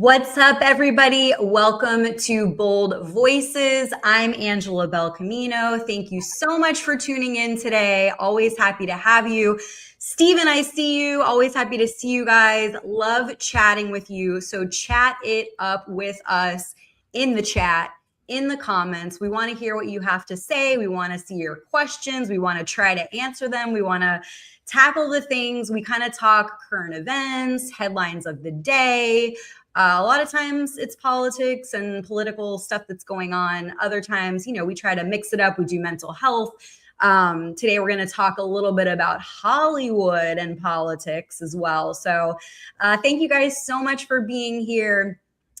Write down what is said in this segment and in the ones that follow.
What's up, everybody? Welcome to Bold Voices. I'm Angela Belcamino. Thank you so much for tuning in today. Always happy to have you. Steven, I see you. Always happy to see you guys. Love chatting with you. So chat it up with us in the chat, in the comments. We want to hear what you have to say. We want to see your questions. We want to try to answer them. We want to tackle the things. We kind of talk current events, headlines of the day. A lot of times it's politics and political stuff that's going on. Other times, we try to mix it up. We do mental health. Today, we're going to talk a little bit about Hollywood and politics as well. So thank you guys so much for being here.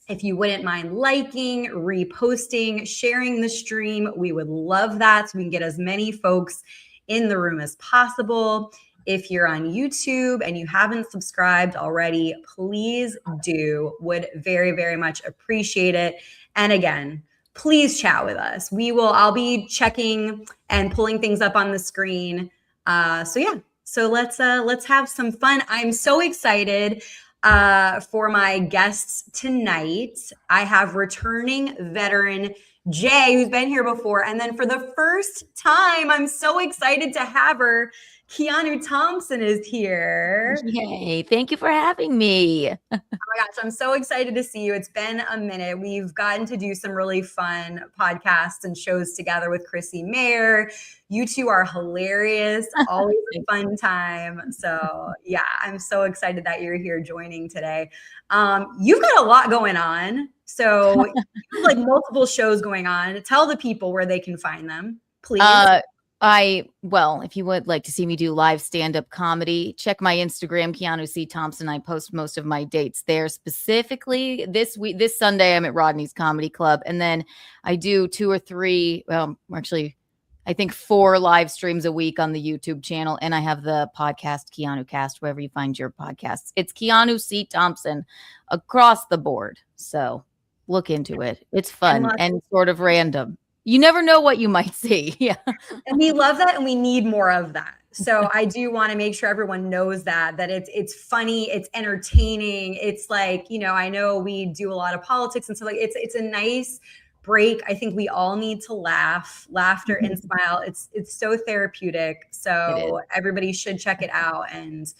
If you wouldn't mind liking, reposting, sharing the stream, we would love that so we can get as many folks in the room as possible. If you're on YouTube and you haven't subscribed already, please do. Would very, very much appreciate it. And again, please chat with us. I'll be checking and pulling things up on the screen. So let's have some fun. I'm so excited for my guests tonight. I have returning veteran Jay, who's been here before. And then for the first time, I'm so excited to have her. Keanu Thompson is here. Yay. Thank you for having me. Oh my gosh, I'm so excited to see you. It's been a minute. We've gotten to do some really fun podcasts and shows together with Chrissy Mayer. You two are hilarious. Always a fun time. So yeah, I'm so excited that you're here joining today. You've got a lot going on. So you have like multiple shows going on. Tell the people where they can find them, please. If you would like to see me do live stand-up comedy, check my Instagram, Keanu C. Thompson. I post most of my dates there. Specifically this Sunday, I'm at Rodney's Comedy Club. And then I do 2 or 3, I think 4 live streams a week on the YouTube channel. And I have the podcast, Keanu Cast, wherever you find your podcasts. It's Keanu C. Thompson across the board. So look into it. It's fun and sort of random. You never know what you might see. Yeah. And we love that. And we need more of that. So I do want to make sure everyone knows that it's funny, it's entertaining. It's like, I know we do a lot of politics and so like, it's a nice break. I think we all need to laugh, laughter and smile. It's so therapeutic. So everybody should check it out. And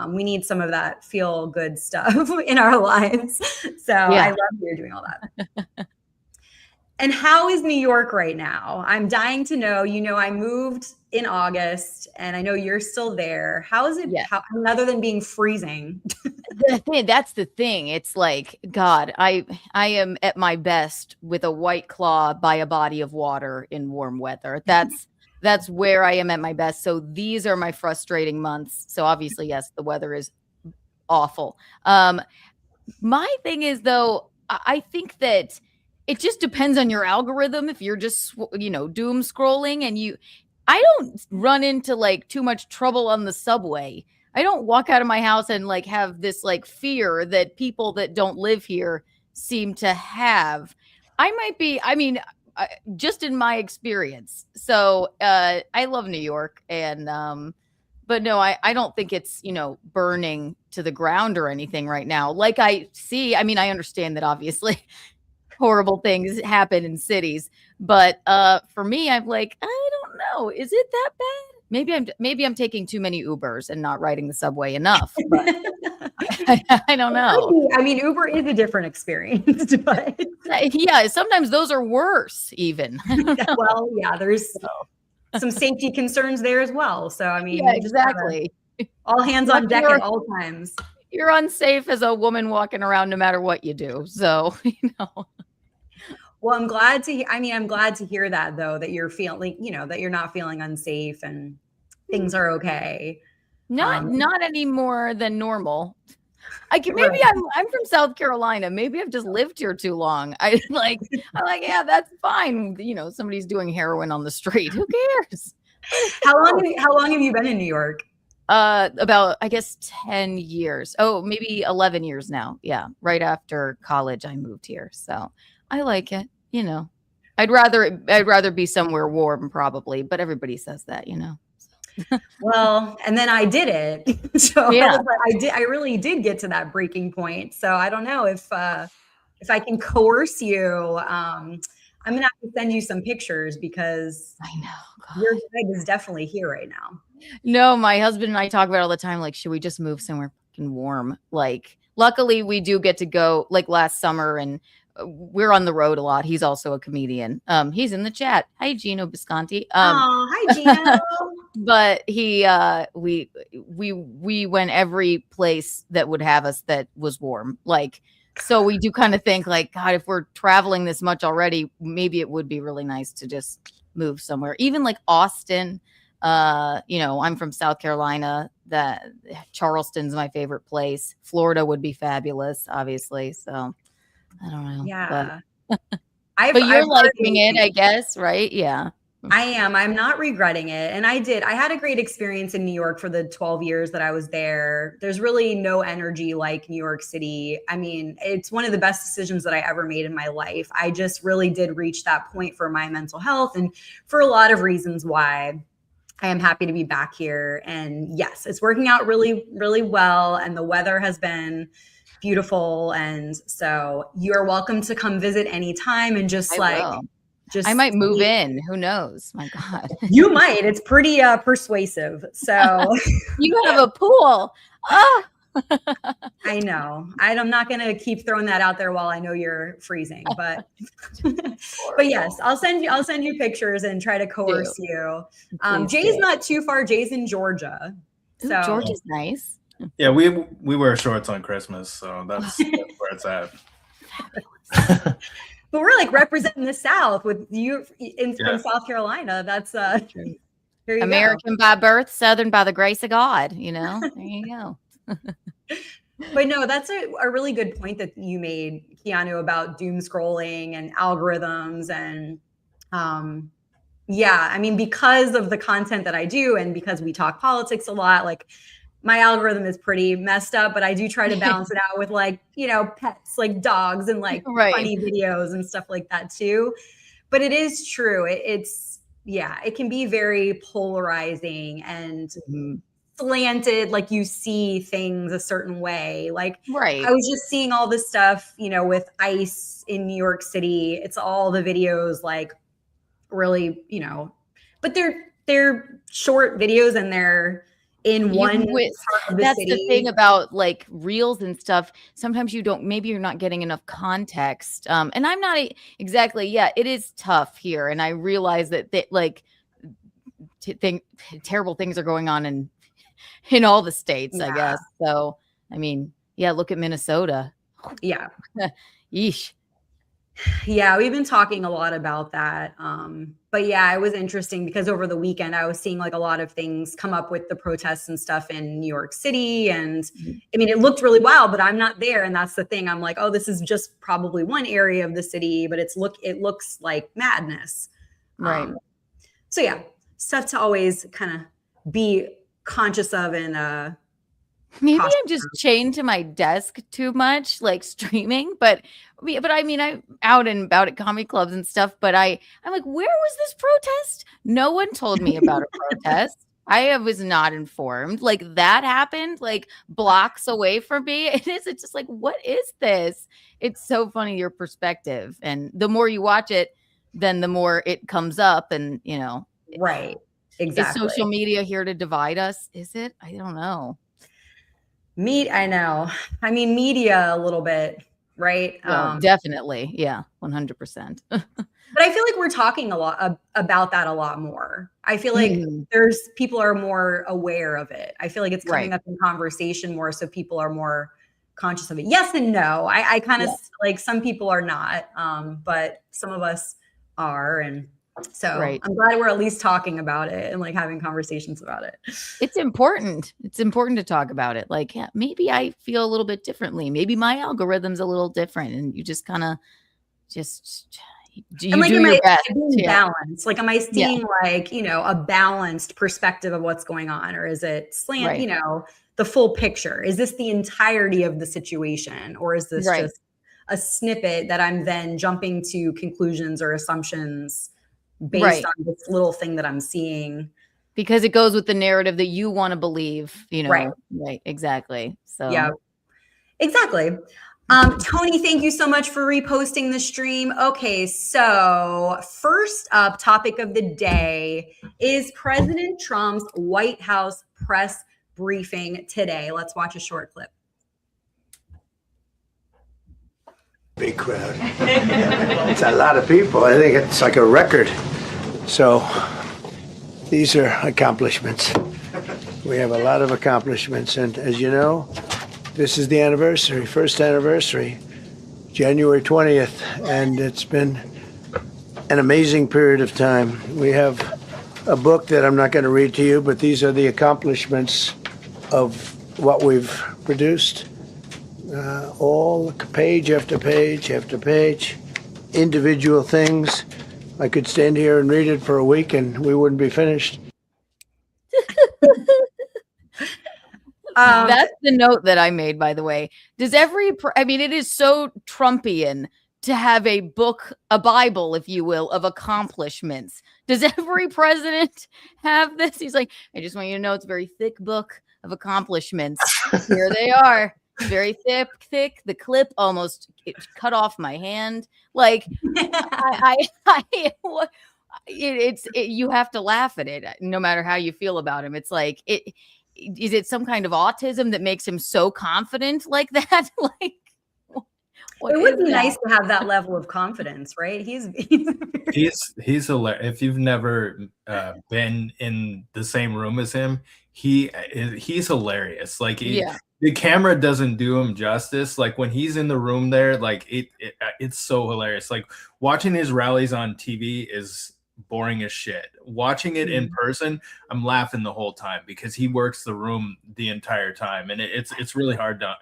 we need some of that feel good stuff in our lives. So yeah. I love you're doing all that. And how is New York right now? I'm dying to know. I moved in August, and I know you're still there. How is it? Yeah. Other than being freezing? That's the thing. It's like, God, I am at my best with a White Claw by a body of water in warm weather. That's where I am at my best. So these are my frustrating months. So obviously, yes, the weather is awful. My thing is, though, I think that it just depends on your algorithm. If you're just, doom scrolling and I don't run into like too much trouble on the subway. I don't walk out of my house and like have this like fear that people that don't live here seem to have. Just in my experience. So I love New York and, but no, I don't think it's, burning to the ground or anything right now. Like I understand that obviously horrible things happen in cities, but for me, I'm like, I don't know, is it that bad? Maybe I'm taking too many Ubers and not riding the subway enough. But I don't know. I mean, Uber is a different experience, but yeah, sometimes those are worse even. Well, yeah, there's some safety concerns there as well. So I mean, yeah, exactly. All hands on deck at all times. You're unsafe as a woman walking around no matter what you do. So, Well, I'm glad to hear that though, that you're feeling, that you're not feeling unsafe and things are okay. Not any more than normal. I'm from South Carolina. Maybe I've just lived here too long. I'm like, yeah, that's fine. Somebody's doing heroin on the street. Who cares? How long have you been in New York? About, I guess, 10 years. Oh, maybe 11 years now. Yeah. Right after college, I moved here. So I like it. I'd rather be somewhere warm probably, but everybody says that, Well, and then I did it. So Yeah. I really did get to that breaking point. So I don't know if I can coerce you. I'm gonna have to send you some pictures because I know. your God. vibe is definitely here right now. No, my husband and I talk about it all the time. Like, should we just move somewhere fucking warm? Like, luckily we do get to go like last summer and we're on the road a lot. He's also a comedian. He's in the chat. Hi, Gino Bisconti. Oh, hi Gino. But we went every place that would have us that was warm. Like, so we do kind of think like, God, if we're traveling this much already, maybe it would be really nice to just move somewhere, even like Austin. I'm from South Carolina. That Charleston's my favorite place. Florida would be fabulous, obviously. So I don't know. Yeah. But you're I've liking it, I guess, right? Yeah. I am. I'm not regretting it. And I had a great experience in New York for the 12 years that I was there. There's really no energy like New York City. I mean, it's one of the best decisions that I ever made in my life. I just really did reach that point for my mental health and for a lot of reasons why I am happy to be back here. And yes, it's working out really, really well. And the weather has been beautiful. And so you're welcome to come visit anytime and just I might move in. Who knows? My God. You might. It's pretty persuasive. So you have a pool. Oh. I know. I'm not going to keep throwing that out there while I know you're freezing, but but yes, I'll send you pictures and try to coerce you. Jay's not too far. Jay's in Georgia. So Georgia's nice. Yeah, we wear shorts on Christmas, so that's where it's at. But we're like representing the South with you from South Carolina. That's American by birth, Southern by the grace of God. You know, there you go. But no, that's a really good point that you made, Keanu, about doom scrolling and algorithms. And I mean, because of the content that I do and because we talk politics a lot, like my algorithm is pretty messed up, but I do try to balance it out with like, pets, like dogs and like funny videos and stuff like that too. But it is true. It can be very polarizing and slanted, like you see things a certain way. Like I was just seeing all this stuff, with ICE in New York City. It's all the videos, like really, but they're short videos and they're in one part of the that's city. The thing about like reels and stuff. Sometimes maybe you're not getting enough context. And I'm not exactly, it is tough here. And I realize that like terrible things are going on in all the states, I guess. So, I mean, look at Minnesota. Yeah. Yeesh. Yeah, we've been talking a lot about that. But it was interesting because over the weekend I was seeing like a lot of things come up with the protests and stuff in New York City. And I mean, it looked really wild, but I'm not there. And that's the thing. I'm like, oh, this is just probably one area of the city, but it looks like madness. Right. So stuff to always kind of be conscious of and maybe I'm just chained to my desk too much, like streaming. But I mean, I'm out and about at comedy clubs and stuff. But I'm like, where was this protest? No one told me about a protest. I was not informed. Like that happened like blocks away from me. It's just like, what is this? It's so funny, your perspective. And the more you watch it, then the more it comes up. And right. Exactly. Is social media here to divide us? Is it? I don't know. I know. I mean, media a little bit, right? Well, definitely. Yeah, 100%. But I feel like we're talking a lot about that a lot more. I feel like people are more aware of it. I feel like it's coming up in conversation more, so people are more conscious of it. Yes and no. I kind of like some people are not, but some of us are, and so I'm glad we're at least talking about it and like having conversations about it. It's important. It's important to talk about it. Like, maybe I feel a little bit differently. Maybe my algorithm's a little different, and you just kind of do your best. Balance? Like, am I seeing like, a balanced perspective of what's going on, or is it slant, the full picture? Is this the entirety of the situation, or is this just a snippet that I'm then jumping to conclusions or assumptions based on this little thing that I'm seeing? because it goes with the narrative that you want to believe, you know. Right, exactly. So yeah, exactly. Tony, thank you so much for reposting the stream. Okay, so first up, topic of the day is President Trump's White House press briefing today. Let's watch a short clip. Big crowd. It's a lot of people. I think it's like a record. So these are accomplishments. We have a lot of accomplishments. And as you know, this is the anniversary, first anniversary, January 20th. And it's been an amazing period of time. We have a book that I'm not going to read to you, but these are the accomplishments of what we've produced. All page after page after page, individual things. I could stand here and read it for a week and we wouldn't be finished. That's the note that I made, by the way. Does I mean, it is so Trumpian to have a book, a Bible, if you will, of accomplishments. Does every president have this? He's like, I just want you to know it's a very thick book of accomplishments. Here they are. Very thick. The clip almost cut off my hand. Like, you have to laugh at it, no matter how you feel about him. It's like, is it some kind of autism that makes him so confident like that? Like, it would be nice to have that level of confidence, right? He's hilarious. If you've never been in the same room as him, he's hilarious. Like, the camera doesn't do him justice. Like, when he's in the room there, like it's so hilarious. Like, watching his rallies on TV is boring as shit. Watching it in person, I'm laughing the whole time because he works the room the entire time, and it's really hard to.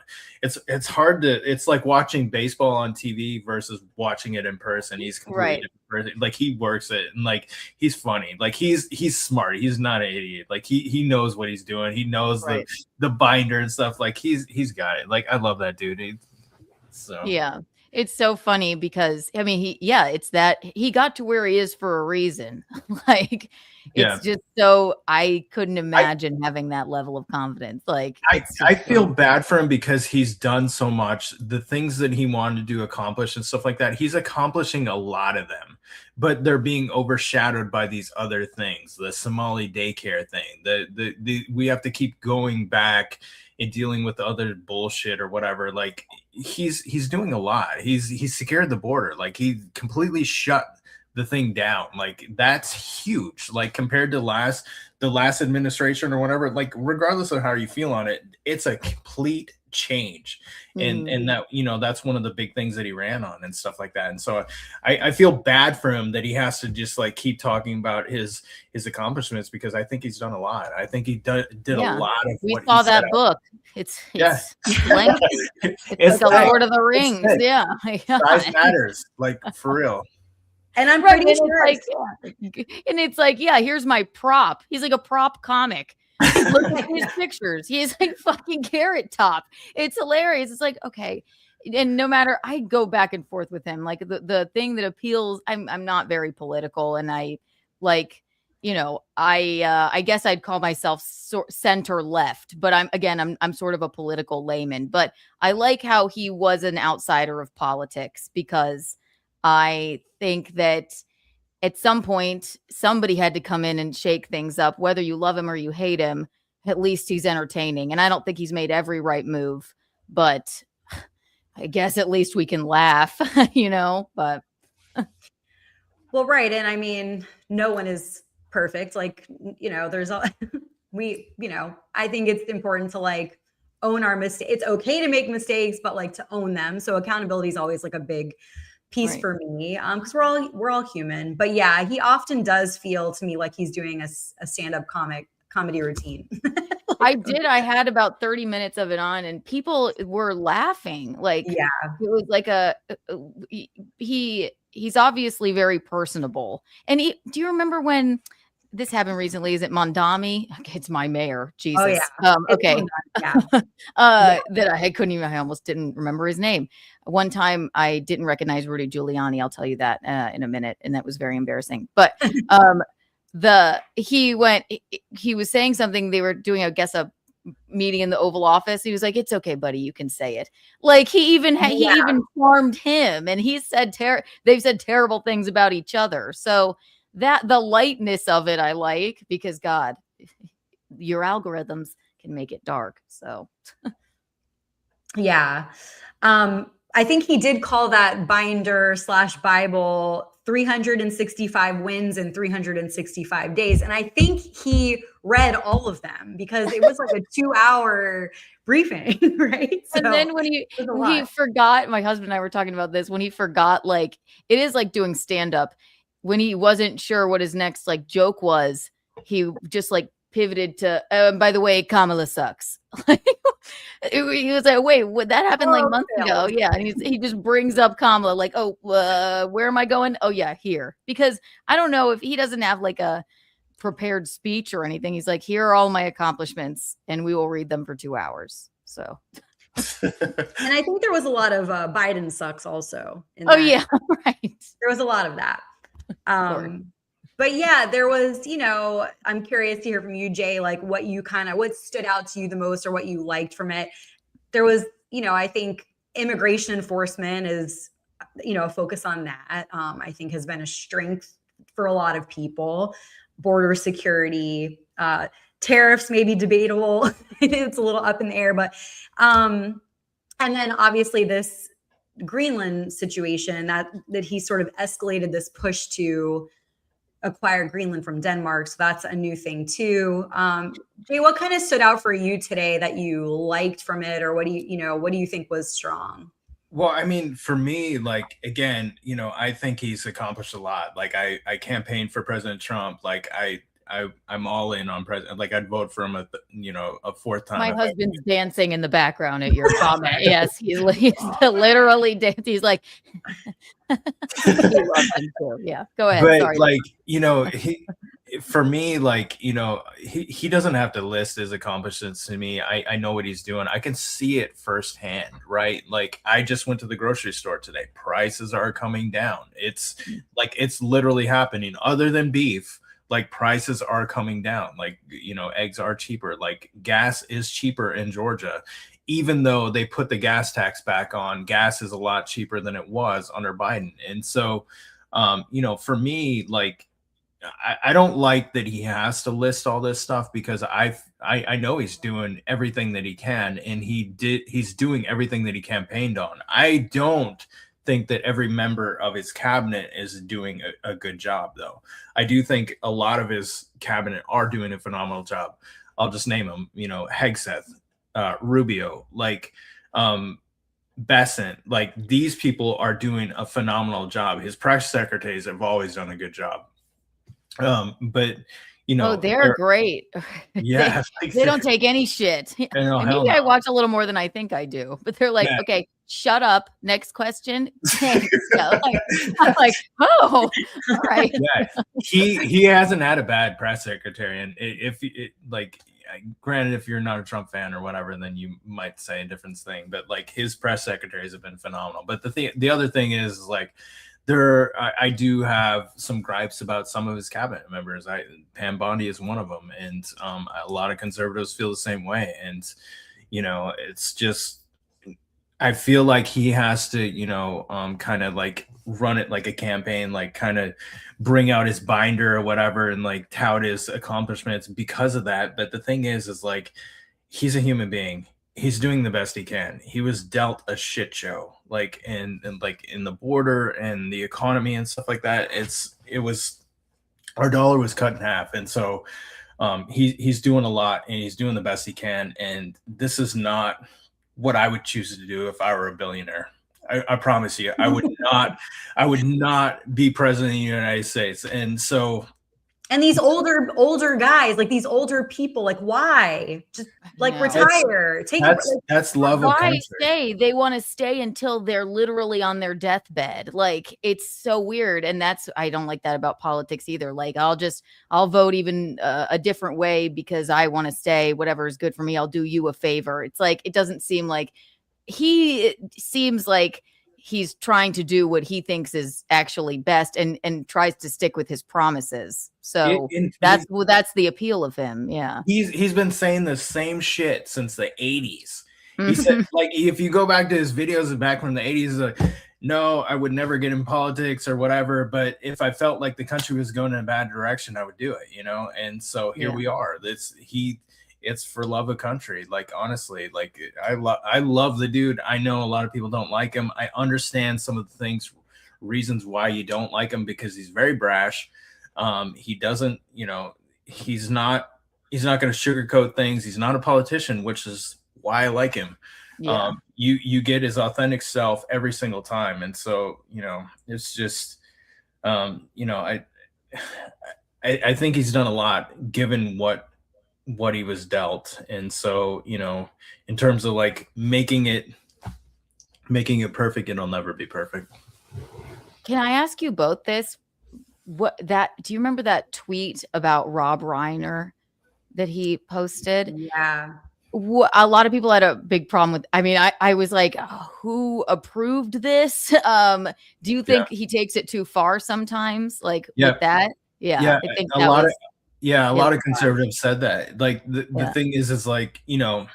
It's like watching baseball on TV versus watching it in person. He's completely different. Like, he works it, and like, he's funny. Like, he's smart. He's not an idiot. Like, he knows what he's doing. He knows the binder and stuff. Like, he's got it. Like, I love that dude. Yeah. It's so funny because, I mean, it's that he got to where he is for a reason. Like, it's just so, I couldn't imagine having that level of confidence. Like, I feel bad for him because he's done so much. The things that he wanted to accomplish and stuff like that, he's accomplishing a lot of them, but they're being overshadowed by these other things. The Somali daycare thing, we have to keep going back and dealing with the other bullshit or whatever. Like, he's doing a lot. He's secured the border. Like, he completely shut the thing down. Like, that's huge. Like, compared to the last administration or whatever, like, regardless of how you feel on it, it's a complete change. And that, you know, that's one of the big things that he ran on and stuff like that. And so I feel bad for him that he has to just like keep talking about his accomplishments, because I think he's done a lot. I think he did a lot of what saw that book. It's lengthy. It's like a Lord of the Rings. Yeah. Size matters, like, for real. And I'm pretty sure. And it's like, here's my prop. He's like a prop comic. Look at his pictures. He's like fucking Carrot Top. It's hilarious. It's like, okay. And no matter, I go back and forth with him. Like, the thing that appeals, I'm not very political, and I like, you know, I guess I'd call myself center left, but I'm sort of a political layman. But I like how he was an outsider of politics, because I think that at some point, somebody had to come in and shake things up. Whether you love him or you hate him, at least he's entertaining. And I don't think he's made every right move, but I guess at least we can laugh, you know, but. Well, right. And I mean, no one is perfect. Like, you know, I think it's important to like own our mistakes. It's okay to make mistakes, but like to own them. So accountability is always like a big piece for me, because we're all human. But yeah, he often does feel to me like he's doing a stand-up comedy routine. I had about 30 minutes of it on, and people were laughing. Like, it was like he's obviously very personable. And do you remember when this happened recently? Is it Mondami? Okay, it's my mayor. Jesus. Oh, yeah. Okay. That I almost didn't remember his name. One time I didn't recognize Rudy Giuliani. I'll tell you that in a minute. And that was very embarrassing. But he was saying something. They were doing, I guess, a meeting in the Oval Office. He was like, "It's okay, buddy, you can say it." Like he even harmed him, and they've said terrible things about each other. So that the lightness of it, I like, because God, your algorithms can make it dark. So yeah. I think he did call that binder/Bible 365 wins in 365 days. And I think he read all of them because it was like a 2-hour briefing, right? And then when he forgot, my husband and I were talking about this, when he forgot, like, it is like doing stand-up. When he wasn't sure what his next like joke was, he just like pivoted to, by the way, Kamala sucks. He was like, wait, what, that happened like months ago? Yeah. And he just brings up Kamala, like, oh, where am I going? Oh yeah, here. Because I don't know if he doesn't have like a prepared speech or anything. He's like, here are all my accomplishments, and we will read them for 2 hours. So and I think there was a lot of Biden sucks also. Yeah, right. There was a lot of that. But yeah, there was, I'm curious to hear from you, Jay, like what stood out to you the most or what you liked from it. There was, I think immigration enforcement is, a focus on that, I think has been a strength for a lot of people. Border security, tariffs may be debatable. It's a little up in the air, but, and then obviously this Greenland situation that he sort of escalated this push to acquire Greenland from Denmark. So that's a new thing too. Jay, what kind of stood out for you today that you liked from it, or what do you think was strong? Well, I mean, for me, like, again, I think he's accomplished a lot. Like I campaigned for President Trump. Like I'm all in on president. Like I'd vote for him a fourth time. My husband's dancing in the background at your comment. Yes, he's literally dancing. He's like, he loves him too. Yeah, go ahead. But sorry. Like, for me, like, he doesn't have to list his accomplishments to me. I know what he's doing. I can see it firsthand, right? Like I just went to the grocery store today. Prices are coming down. It's literally happening. Other than beef, like prices are coming down. Like, eggs are cheaper. Like gas is cheaper in Georgia. Even though they put the gas tax back on, gas is a lot cheaper than it was under Biden. And so, for me, like, I don't like that he has to list all this stuff, because I know he's doing everything that he can, and he's doing everything that he campaigned on. I don't think that every member of his cabinet is doing a good job, though. I do think a lot of his cabinet are doing a phenomenal job. I'll just name them, Hegseth, Rubio, like Bessent, like these people are doing a phenomenal job. His press secretaries have always done a good job. But they're great. Yeah, they don't take any shit. Maybe I watch a little more than I think I do, but they're like, okay, shut up. Next question. I'm like, oh, all right. Yeah, he hasn't had a bad press secretary, and granted, if you're not a Trump fan or whatever, then you might say a different thing. But like his press secretaries have been phenomenal. But the other thing is like, I do have some gripes about some of his cabinet members. Pam Bondi is one of them, and a lot of conservatives feel the same way. And it's just, I feel like he has to kind of like run it like a campaign, like kind of bring out his binder or whatever and like tout his accomplishments because of that. But the thing is like, he's a human being. He's doing the best he can. He was dealt a shit show, like in the border and the economy and stuff like that. Our dollar was cut in half. And so he's doing a lot, and he's doing the best he can. And this is not what I would choose to do if I were a billionaire. I promise you, I would not be president of the United States. And so, and these older guys, like these older people, like why? Just like retire. That's love of country. Why stay? They want to stay until they're literally on their deathbed. Like it's so weird, and I don't like that about politics either. Like I'll vote even a different way because I want to stay. Whatever is good for me, I'll do you a favor. It's like it doesn't seem like he seems like he's trying to do what he thinks is actually best and tries to stick with his promises. So that's the appeal of him. Yeah. He's been saying the same shit since the 80s. He said, like, if you go back to his videos back from the 80s, he's like, no, I would never get in politics or whatever, but if I felt like the country was going in a bad direction, I would do it, you know? And so here we are. It's for love of country. Like, honestly, like I love the dude. I know a lot of people don't like him. I understand some of the reasons why you don't like him, because he's very brash. He doesn't, you know, he's not going to sugarcoat things. He's not a politician, which is why I like him. Yeah. You get his authentic self every single time. And so, you know, it's just, you know, I think he's done a lot given what he was dealt. And so, you know, in terms of like making it perfect, it'll never be perfect. Can I ask you both this? Do you remember that tweet about Rob Reiner that he posted? Yeah. A lot of people had a big problem with. I mean, I was like, oh, who approved this? Do you think he takes it too far sometimes? Like with that? Yeah. I think a lot of conservatives said that. Like the thing is like, you know,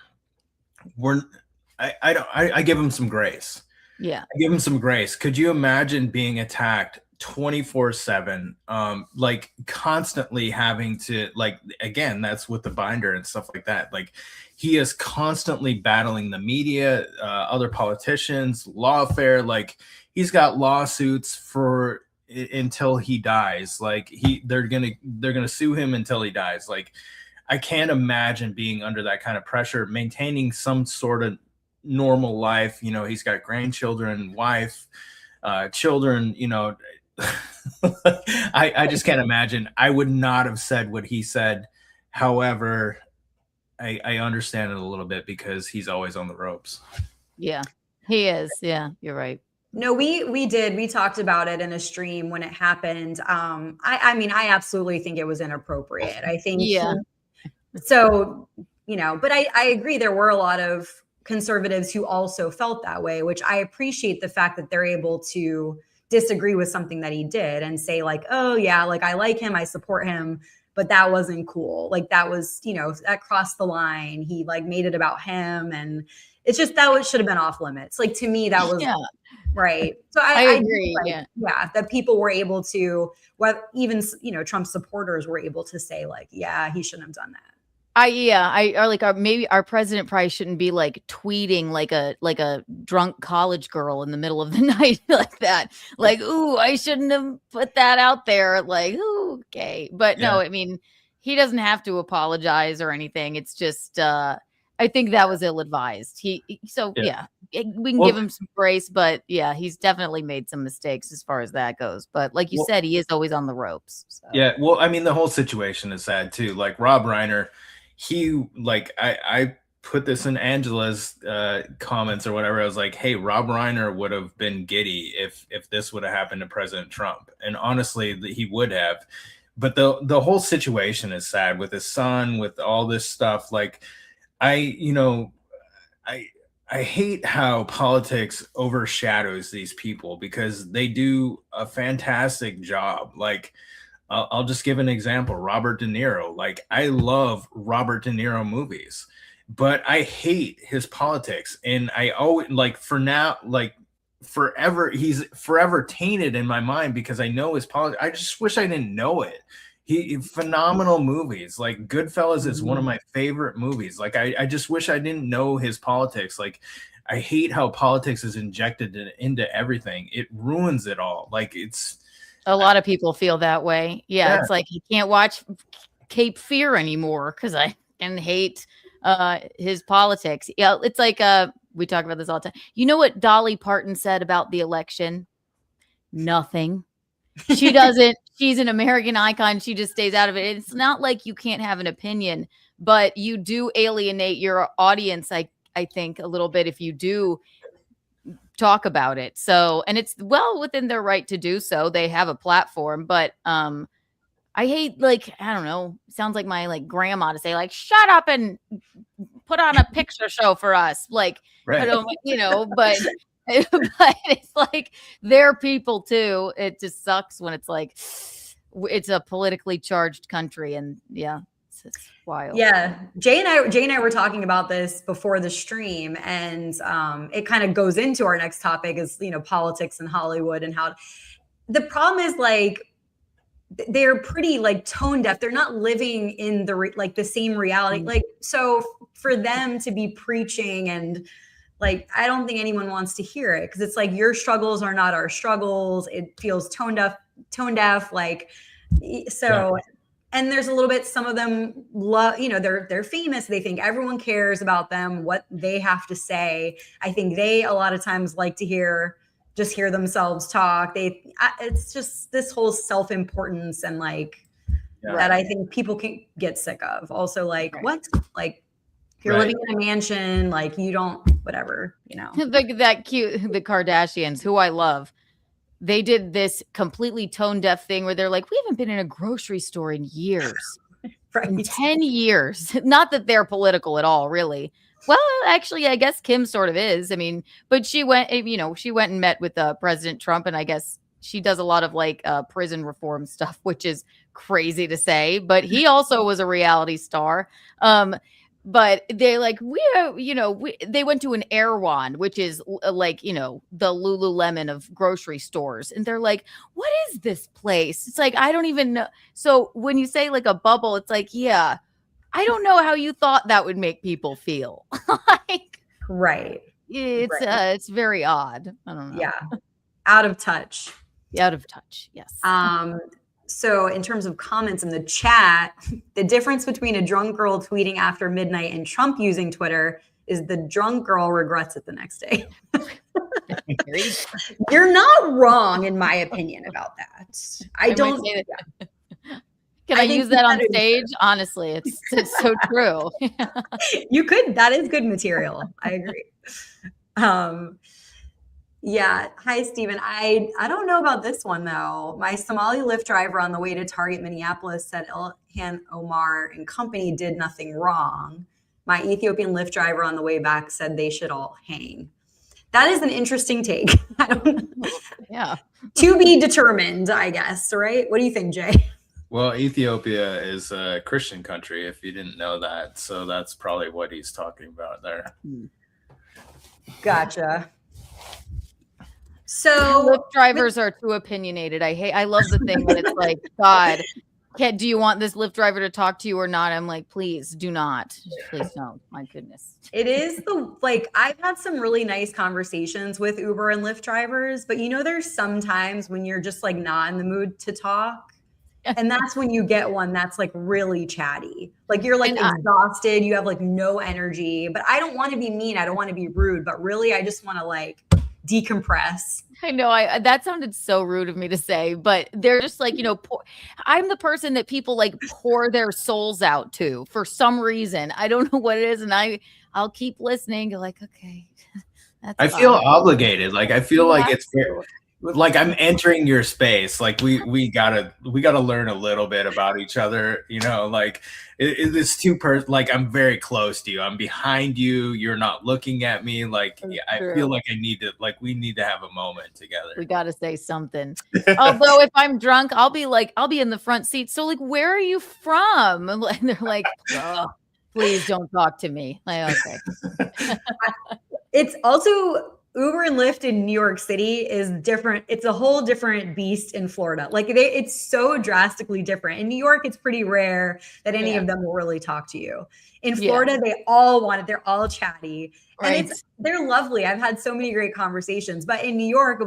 I give him some grace. Yeah. I give him some grace. Could you imagine being attacked 24/7, like constantly having to, like, again, that's with the binder and stuff like that. Like, he is constantly battling the media, other politicians, lawfare. Like, he's got lawsuits for until he dies. Like, they're gonna sue him until he dies. Like, I can't imagine being under that kind of pressure, maintaining some sort of normal life. You know, he's got grandchildren, wife, children, you know. I just can't imagine. I would not have said what he said. However, I understand it a little bit because he's always on the ropes. Yeah, he is. Yeah, you're right. No, we talked about it in a stream when it happened. I mean, I absolutely think it was inappropriate. I think, so, you know, but I agree. There were a lot of conservatives who also felt that way, which I appreciate the fact that they're able to disagree with something that he did and say like, oh yeah, like I like him, I support him, but that wasn't cool. Like that was, you know, that crossed the line. He like made it about him, and it's just should have been off limits. Like to me, that was right. So I agree. Like, that people were able to, even, you know, Trump supporters were able to say like, yeah, he shouldn't have done that. Maybe our president probably shouldn't be like tweeting like a drunk college girl in the middle of the night like that. Like, ooh, I shouldn't have put that out there. Like, ooh, okay. But no, I mean, he doesn't have to apologize or anything. It's just, I think that was ill-advised. We can give him some grace, but yeah, he's definitely made some mistakes as far as that goes. But like you said, he is always on the ropes. So. Yeah. Well, I mean, the whole situation is sad too. Like Rob Reiner, I put this in Angela's comments or whatever. I was like, hey, Rob Reiner would have been giddy if this would have happened to President Trump. And honestly, he would have. But the whole situation is sad with his son, with all this stuff. Like, I hate how politics overshadows these people because they do a fantastic job. Like, I'll just give an example. Robert De Niro. Like, I love Robert De Niro movies, but I hate his politics. And I always, like, for now, like forever, he's forever tainted in my mind because I know his politics. I just wish I didn't know it. Phenomenal movies. Like Goodfellas is one of my favorite movies. Like, I just wish I didn't know his politics. Like, I hate how politics is injected into everything. It ruins it all. Like, it's, a lot of people feel that way. Yeah. It's like, you can't watch Cape Fear anymore because I can hate his politics. Yeah, it's like we talk about this all the time. You know what Dolly Parton said about the election? Nothing. She doesn't. She's an American icon. She just stays out of it. It's not like you can't have an opinion, but you do alienate your audience, I think, a little bit if you do talk about it. So, and it's well within their right to do so. They have a platform, but I hate, like, I don't know, sounds like my like grandma to say like, shut up and put on a picture show for us. Like, I don't, you know, but But it's like they're people too. It just sucks when it's like it's a politically charged country, and yeah, it's wild. Yeah, Jay and I were talking about this before the stream, and it kind of goes into our next topic is, you know, politics in Hollywood and how the problem is like they're pretty like tone deaf. They're not living in the like the same reality. Like, so for them to be preaching and like, I don't think anyone wants to hear it because it's like your struggles are not our struggles. It feels tone deaf. Like, so. Yeah. And there's a little bit, some of them love, you know, they're famous. They think everyone cares about them, what they have to say. I think they a lot of times like to hear themselves talk. It's just this whole self-importance and like that I think people can get sick of. Also, like, what? Like, you're living in a mansion, like you don't, whatever, you know. Like that cute, the Kardashians, who I love. They did this completely tone deaf thing where they're like, we haven't been in a grocery store in years. Right. In 10 years. Not that they're political at all, really. Well, actually, I guess Kim sort of is. I mean, but she went and met with President Trump, and I guess she does a lot of like prison reform stuff, which is crazy to say. But he also was a reality star. But they're like, they went to an Erewhon, which is like, you know, the Lululemon of grocery stores. And they're like, what is this place? It's like, I don't even know. So when you say like a bubble, it's like, yeah, I don't know how you thought that would make people feel. Like, right. It's very odd. I don't know. Yeah. Out of touch. Out of touch. Yes. So in terms of comments in the chat, the difference between a drunk girl tweeting after midnight and Trump using Twitter is the drunk girl regrets it the next day. You're not wrong, in my opinion, about that. I don't. Can I use that on stage? Honestly, it's so true. You could. That is good material. I agree. Yeah. Hi, Stephen. I don't know about this one, though. My Somali Lyft driver on the way to Target Minneapolis said Ilhan Omar and company did nothing wrong. My Ethiopian Lyft driver on the way back said they should all hang. That is an interesting take. I don't know. Yeah. To be determined, I guess, right? What do you think, Jay? Well, Ethiopia is a Christian country, if you didn't know that. So that's probably what he's talking about there. Gotcha. So Lyft drivers are too opinionated. I love the thing that it's like, God, do you want this Lyft driver to talk to you or not? I'm like, please do not. Please don't. My goodness. It is I've had some really nice conversations with Uber and Lyft drivers, but you know, there's sometimes when you're just like not in the mood to talk. And that's when you get one that's like really chatty. Like you're like exhausted. You have like no energy, but I don't want to be mean. I don't want to be rude, but really I just want to like decompress. I know that sounded so rude of me to say, but they're just like, you know, I'm the person that people like pour their souls out to for some reason. I don't know what it is. And I'll keep listening. Like, okay. I feel obligated. Like, I feel like it's like I'm entering your space. Like we gotta learn a little bit about each other. You know, like it's like I'm very close to you. I'm behind you. You're not looking at me. Like I feel like we need to have a moment together. We got to say something. Although if I'm drunk, I'll be in the front seat. So like, where are you from? And they're like, oh, please don't talk to me. Like, okay. It's also Uber and Lyft in New York City is different. It's a whole different beast in Florida. Like it's so drastically different. In New York, it's pretty rare that any of them will really talk to you. In Florida, they all want it. They're all chatty. Right. And they're lovely. I've had so many great conversations. But in New York, it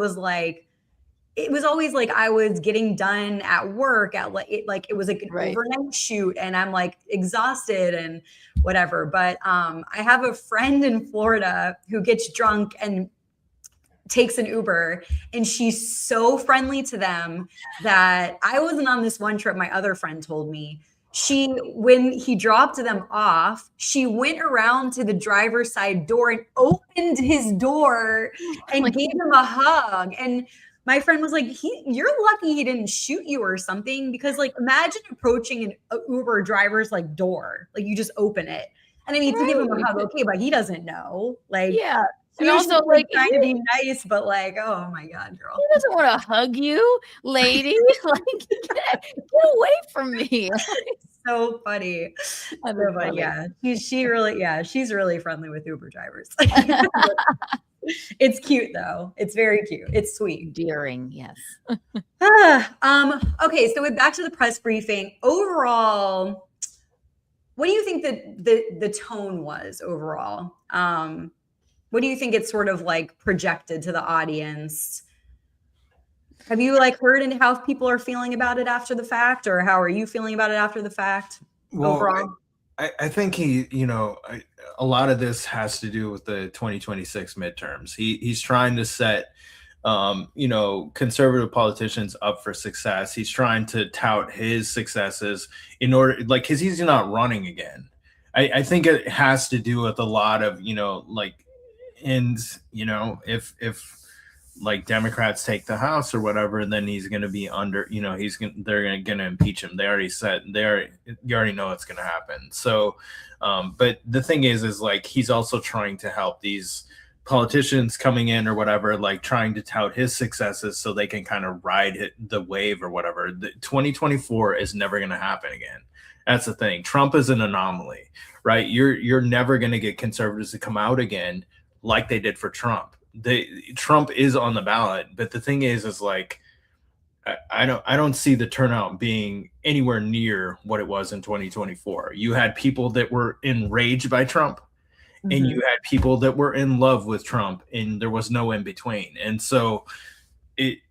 was always like I was getting done at work it was like an overnight shoot and I'm like exhausted and whatever. But I have a friend in Florida who gets drunk and takes an Uber, and she's so friendly to them that I wasn't on this one trip. My other friend told me when he dropped them off, she went around to the driver's side door and opened his door and gave him a hug. And my friend was like, you're lucky he didn't shoot you or something, because like imagine approaching an Uber driver's like door, like you just open it. And I mean, to give him a hug, okay, but he doesn't know. Like, yeah. And Usually, also, like, trying to be nice, but like, oh my God, girl. He doesn't want to hug you, lady. Like, get away from me. So funny. That So is funny. funny. Yeah. She's really friendly with Uber drivers. It's cute though. It's very cute. It's sweet. Endearing, yes. Okay, so back to the press briefing. Overall, what do you think that the tone was overall? What do you think it's sort of like projected to the audience? Have you like heard into how people are feeling about it after the fact, or how are you feeling about it after the fact? Overall? I think a lot of this has to do with the 2026 midterms. He's trying to set, conservative politicians up for success. He's trying to tout his successes in order, like, because he's not running again. I think it has to do with a lot of, if like Democrats take the House or whatever, then he's going to be under, they're going to impeach him. They already said, you already know what's going to happen. So, but the thing is like, he's also trying to help these politicians coming in or whatever, like trying to tout his successes so they can kind of ride the wave or whatever. 2024 is never going to happen again. That's the thing. Trump is an anomaly, right? You're never going to get conservatives to come out again like they did for Trump. Trump is on the ballot, but the thing is like, I don't see the turnout being anywhere near what it was in 2024. You had people that were enraged by Trump, and you had people that were in love with Trump, and there was no in between. And so it's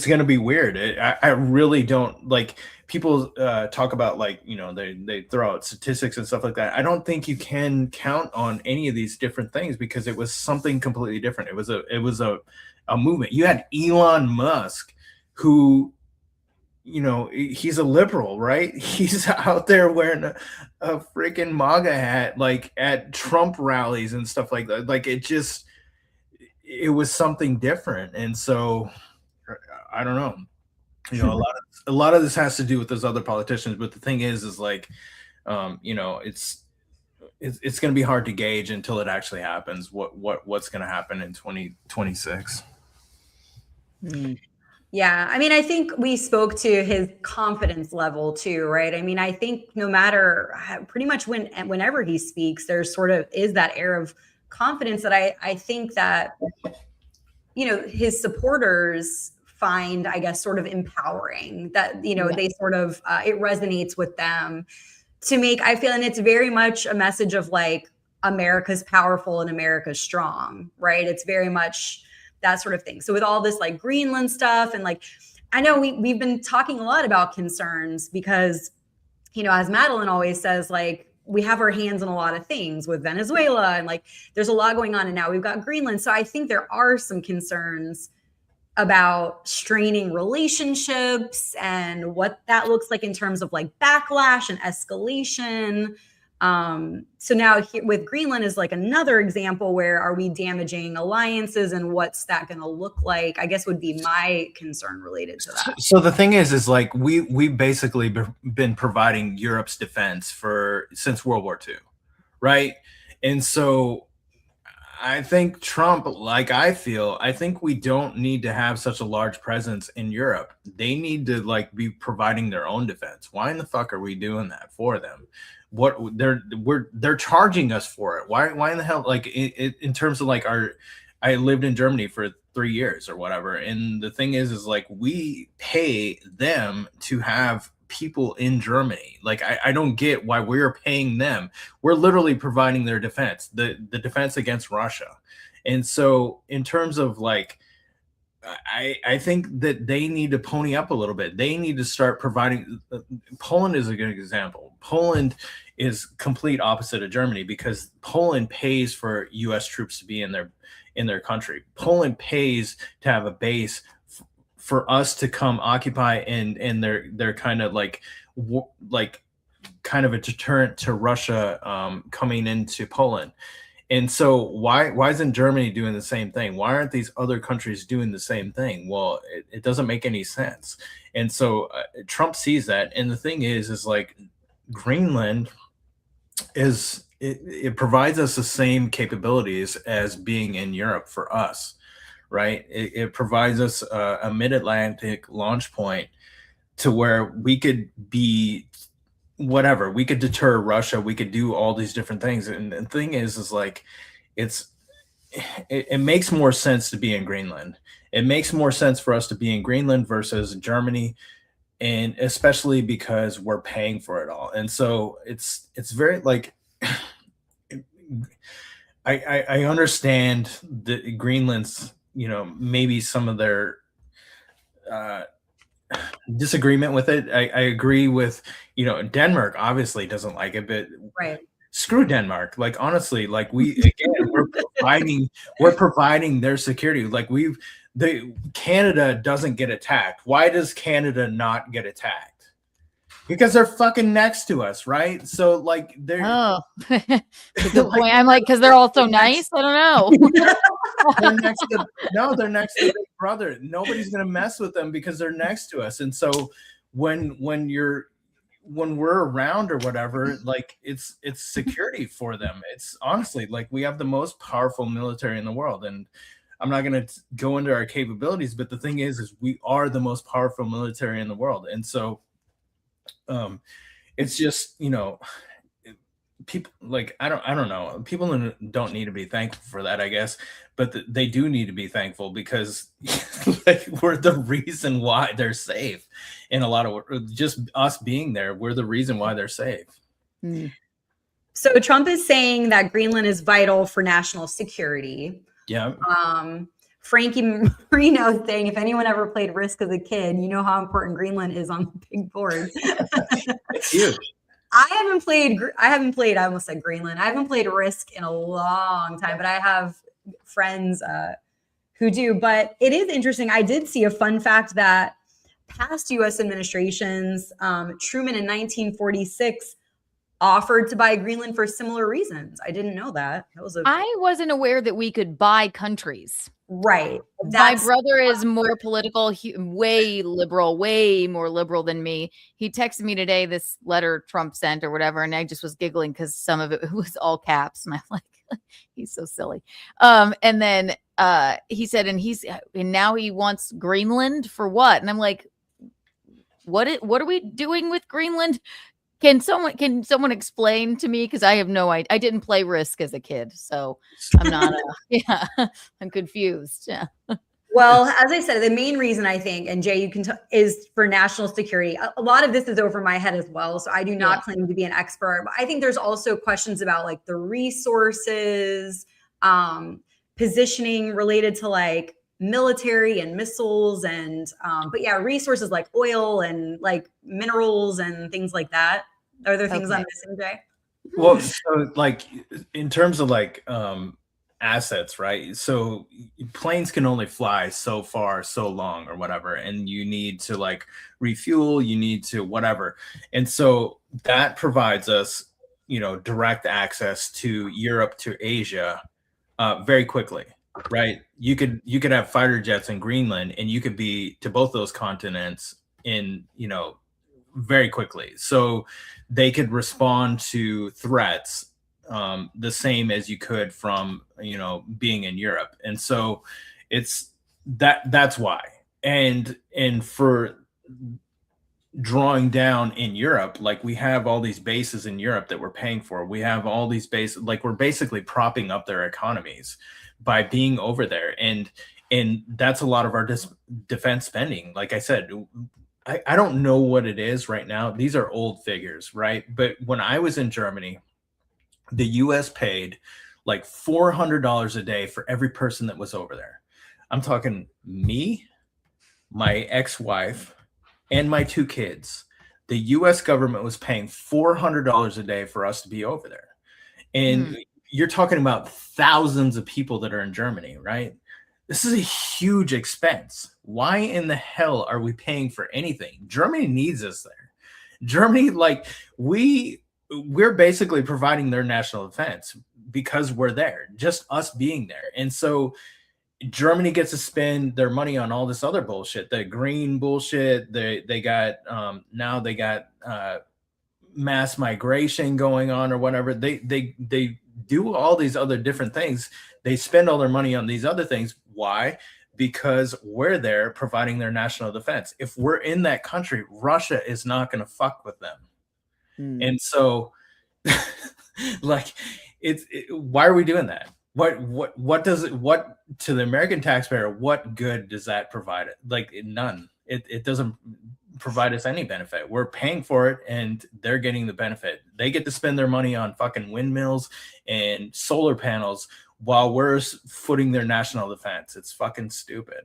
going to be weird. I really don't like people talk about like, they throw out statistics and stuff like that. I don't think you can count on any of these different things because it was something completely different. It was a movement. You had Elon Musk, who, he's a liberal, right? He's out there wearing a freaking MAGA hat, like at Trump rallies and stuff like that. Like it was something different. And so I don't know, a lot of this has to do with those other politicians. But the thing is like, it's going to be hard to gauge until it actually happens. What's going to happen in 2026? Yeah. I mean, I think we spoke to his confidence level too, right? I mean, I think no matter pretty much whenever he speaks, there's sort of is that air of confidence that I think that, his supporters find, I guess, sort of empowering, that, they sort of, it resonates with them to make, I feel, and it's very much a message of like, America's powerful and America's strong, right? It's very much that sort of thing. So with all this like Greenland stuff, and like, I know we've been talking a lot about concerns because, as Madeline always says, like, we have our hands in a lot of things with Venezuela, and like, there's a lot going on, and now we've got Greenland. So I think there are some concerns about straining relationships and what that looks like in terms of like backlash and escalation. So now here with Greenland is like another example where are we damaging alliances, and what's that going to look like, I guess, would be my concern related to that. So the thing is like we've basically been providing Europe's defense since World War II, right? And so I think Trump, I think we don't need to have such a large presence in Europe. They need to like be providing their own defense. Why in the fuck are we doing that for them? What they're charging us for it. Why in the hell? Like in terms of like I lived in Germany for 3 years or whatever. And the thing is like we pay them to have people in Germany. Like I don't get why we're paying them. We're literally providing their defense, the defense against Russia. And so in terms of like, I think that they need to pony up a little bit. They need to start providing. Poland is a good example. Poland is complete opposite of Germany because Poland pays for U.S. troops to be in their country. Poland pays to have a base for us to come occupy, and they're kind of like kind of a deterrent to Russia coming into Poland. And so why isn't Germany doing the same thing? Why aren't these other countries doing the same thing? Well, it doesn't make any sense. And so Trump sees that. And the thing is like Greenland it provides us the same capabilities as being in Europe for us, right? It provides us a mid-Atlantic launch point to where we could be whatever, we could deter Russia, we could do all these different things. And the thing is like it's it makes more sense to be in Greenland. It makes more sense for us to be in Greenland versus Germany, and especially because we're paying for it all. And so it's very like I understand the Greenland's, you know, maybe some of their disagreement with it. I agree with, you know, Denmark obviously doesn't like it, but Right. screw Denmark. Like honestly, like we again we're providing their security. Like Canada doesn't get attacked. Why does Canada not get attacked? Because they're fucking next to us, right? So like they're Oh, that's a good point. I'm like, because they're all so nice. I don't know. they're next to Big Brother. Nobody's gonna mess with them because they're next to us. And so when we're around or whatever, like it's security for them. It's honestly like we have the most powerful military in the world. And I'm not gonna go into our capabilities, but the thing is we are the most powerful military in the world. And so it's just, you know, people like I don't know, people don't need to be thankful for that, I guess, but they do need to be thankful because like we're the reason why they're safe. In a lot of just us being there, we're the reason why they're safe. So Trump is saying that Greenland is vital for national security. Yeah. Frankie Marino saying, if anyone ever played Risk as a kid, you know how important Greenland is on the big board. It's huge. I haven't played, I almost said Greenland. I haven't played Risk in a long time, but I have friends who do. But it is interesting. I did see a fun fact that past U.S. administrations, Truman in 1946 offered to buy Greenland for similar reasons. I didn't know that. I wasn't aware that we could buy countries. Right. My brother is more political, way more liberal than me. He texted me today this letter Trump sent or whatever, and I just was giggling because some of it was all caps, and I'm like, he's so silly. And then he said, and now he wants Greenland for what? And I'm like, what are we doing with Greenland? Can someone explain to me? Because I have no idea. I didn't play Risk as a kid, so I'm not. I'm confused. Yeah. Well, as I said, the main reason I think, and Jay, you can is for national security. A lot of this is over my head as well, so I do not claim to be an expert. But I think there's also questions about like the resources, positioning related to like military and missiles, and but yeah, resources like oil and like minerals and things like that. Are there things I'm missing, Jay? Well, so like in terms of like assets, right? So planes can only fly so far, so long, or whatever, and you need to like refuel, you need to whatever, and so that provides us, you know, direct access to Europe, to Asia, very quickly, right? You could have fighter jets in Greenland, and you could be to both those continents in, you know, very quickly. So they could respond to threats the same as you could from, you know, being in Europe. And so that's why. And for drawing down in Europe, like we have all these bases in Europe that we're paying for. We have all these bases, like we're basically propping up their economies by being over there. And that's a lot of our defense spending. Like I said, I don't know what it is right now. These are old figures, right? But when I was in Germany, the US paid like $400 a day for every person that was over there. I'm talking me, my ex-wife, and my 2 kids. The US government was paying $400 a day for us to be over there. And you're talking about thousands of people that are in Germany, right? This is a huge expense. Why in the hell are we paying for anything? Germany needs us there. Germany, like we're basically providing their national defense because we're there, just us being there. And so Germany gets to spend their money on all this other bullshit, the green bullshit. They got now they got mass migration going on or whatever. They do all these other different things. They spend all their money on these other things. Why? Because we're there providing their national defense. If we're in that country, Russia is not going to fuck with them. And so like why are we doing that? What does it, what to the American taxpayer, what good does that provide? Like none. It doesn't provide us any benefit. We're paying for it and they're getting the benefit. They get to spend their money on fucking windmills and solar panels while we're footing their national defense. It's fucking stupid.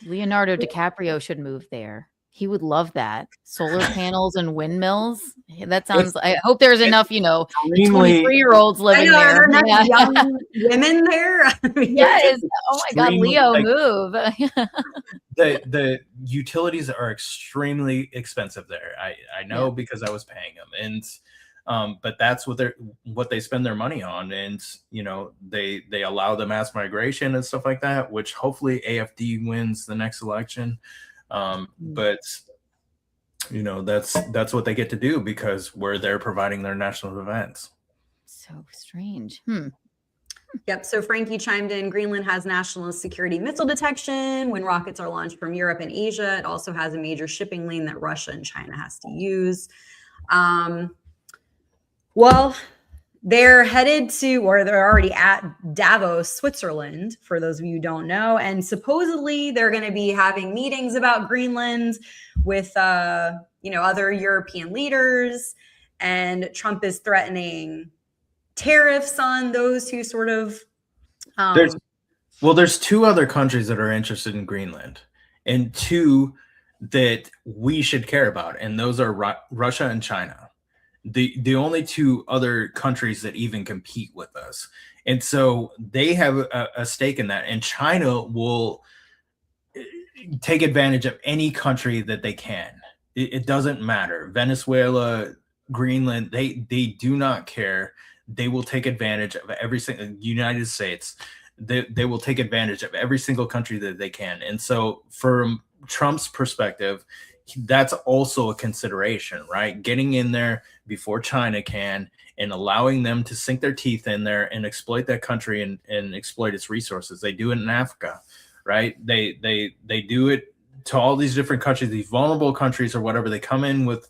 Leonardo DiCaprio should move there. He would love that. Solar panels and windmills. That sounds. I hope there's enough, 23-year-olds living I know, there. are there enough young women there? Yes. Oh my God, Leo, like, move. The utilities are extremely expensive there. I know because I was paying them, and but that's what they spend their money on, and they allow the mass migration and stuff like that, which hopefully AFD wins the next election. But that's what they get to do because we're there providing their national defense. So strange. Yep. So Frankie chimed in. Greenland has national security missile detection when rockets are launched from Europe and Asia. It also has a major shipping lane that Russia and China has to use. Well, they're headed to, or they're already at Davos, Switzerland, for those of you who don't know. And supposedly they're going to be having meetings about Greenland with, other European leaders. And Trump is threatening tariffs on those who sort of. There's two other countries that are interested in Greenland, and two that we should care about. And those are Russia and China. The only two other countries that even compete with us. And so they have a stake in that. And China will take advantage of any country that they can. It doesn't matter. Venezuela, Greenland, they do not care. They will take advantage of every single United States. They will take advantage of every single country that they can. And so from Trump's perspective, that's also a consideration, right? Getting in there before China can and allowing them to sink their teeth in there and exploit that country and exploit its resources. They do it in Africa, right? They do it to all these different countries, these vulnerable countries or whatever. They come in with,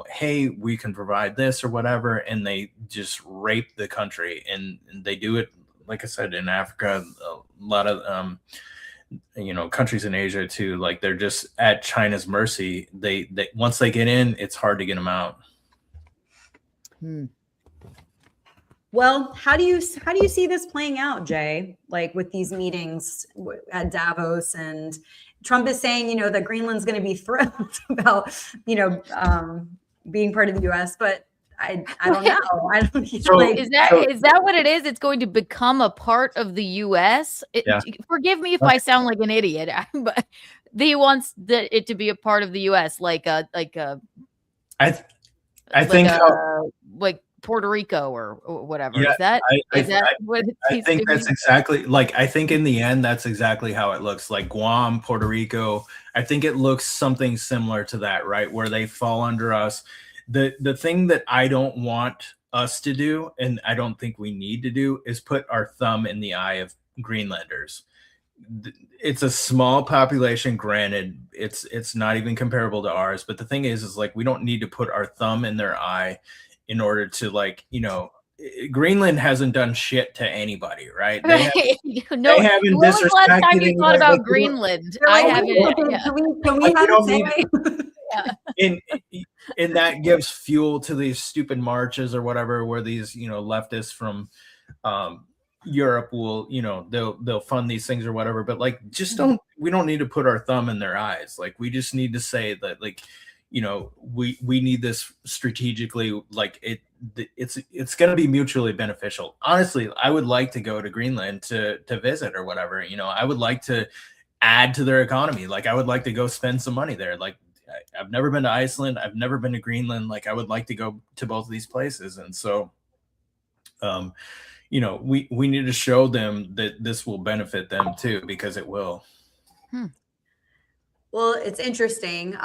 hey, we can provide this or whatever, and they just rape the country. And they do it, like I said, in Africa, a lot of countries in Asia too. Like they're just at China's mercy. They once they get in, it's hard to get them out. Well, how do you see this playing out, Jay? Like with these meetings at Davos, and Trump is saying, that Greenland's going to be thrilled about, being part of the U.S., but I don't know. I don't. Is that what it is? It's going to become a part of the U.S. Forgive me if I sound like an idiot, but he wants it to be a part of the U.S. like Puerto Rico or whatever. Yeah, is that what I think that's exactly I think in the end that's exactly how it looks. Like Guam, Puerto Rico. I think it looks something similar to that, right? Where they fall under us. The thing that I don't want us to do, and I don't think we need to do, is put our thumb in the eye of Greenlanders. It's a small population, granted, it's not even comparable to ours, but the thing is like we don't need to put our thumb in their eye in order to Greenland hasn't done shit to anybody, right? They haven't when was the last time you thought about Greenland? I haven't. Yeah. Can we have a and that gives fuel to these stupid marches or whatever, where these leftists from Europe will they'll fund these things or whatever. But we don't need to put our thumb in their eyes. Like we just need to say that we need this strategically. It's going to be mutually beneficial. Honestly, I would like to go to Greenland to visit or whatever. I would like to add to their economy. I would like to go spend some money there. I've never been to Iceland. I've never been to Greenland. I would like to go to both of these places. And so, we need to show them that this will benefit them too, because it will. Well, it's interesting.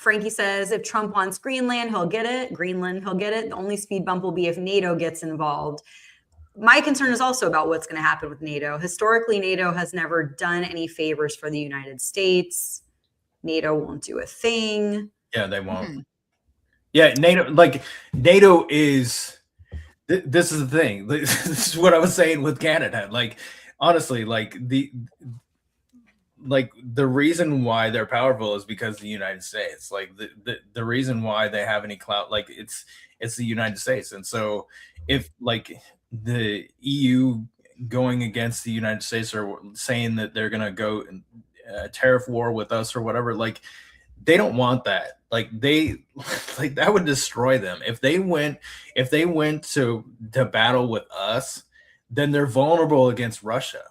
Frankie says if Trump wants Greenland, he'll get it. Greenland, he'll get it. The only speed bump will be if NATO gets involved. My concern is also about what's going to happen with NATO. Historically, NATO has never done any favors for the United States. NATO won't do a thing. Yeah, they won't. Yeah, NATO is. This is the thing. This is what I was saying with Canada. Like, honestly, like the reason why they're powerful is because the United States. Like the reason why they have any clout, like it's the United States. And so if like the EU going against the United States or saying that they're gonna go in a tariff war with us or whatever, like they don't want that. Like that would destroy them. If they went to battle with us, then they're vulnerable against Russia.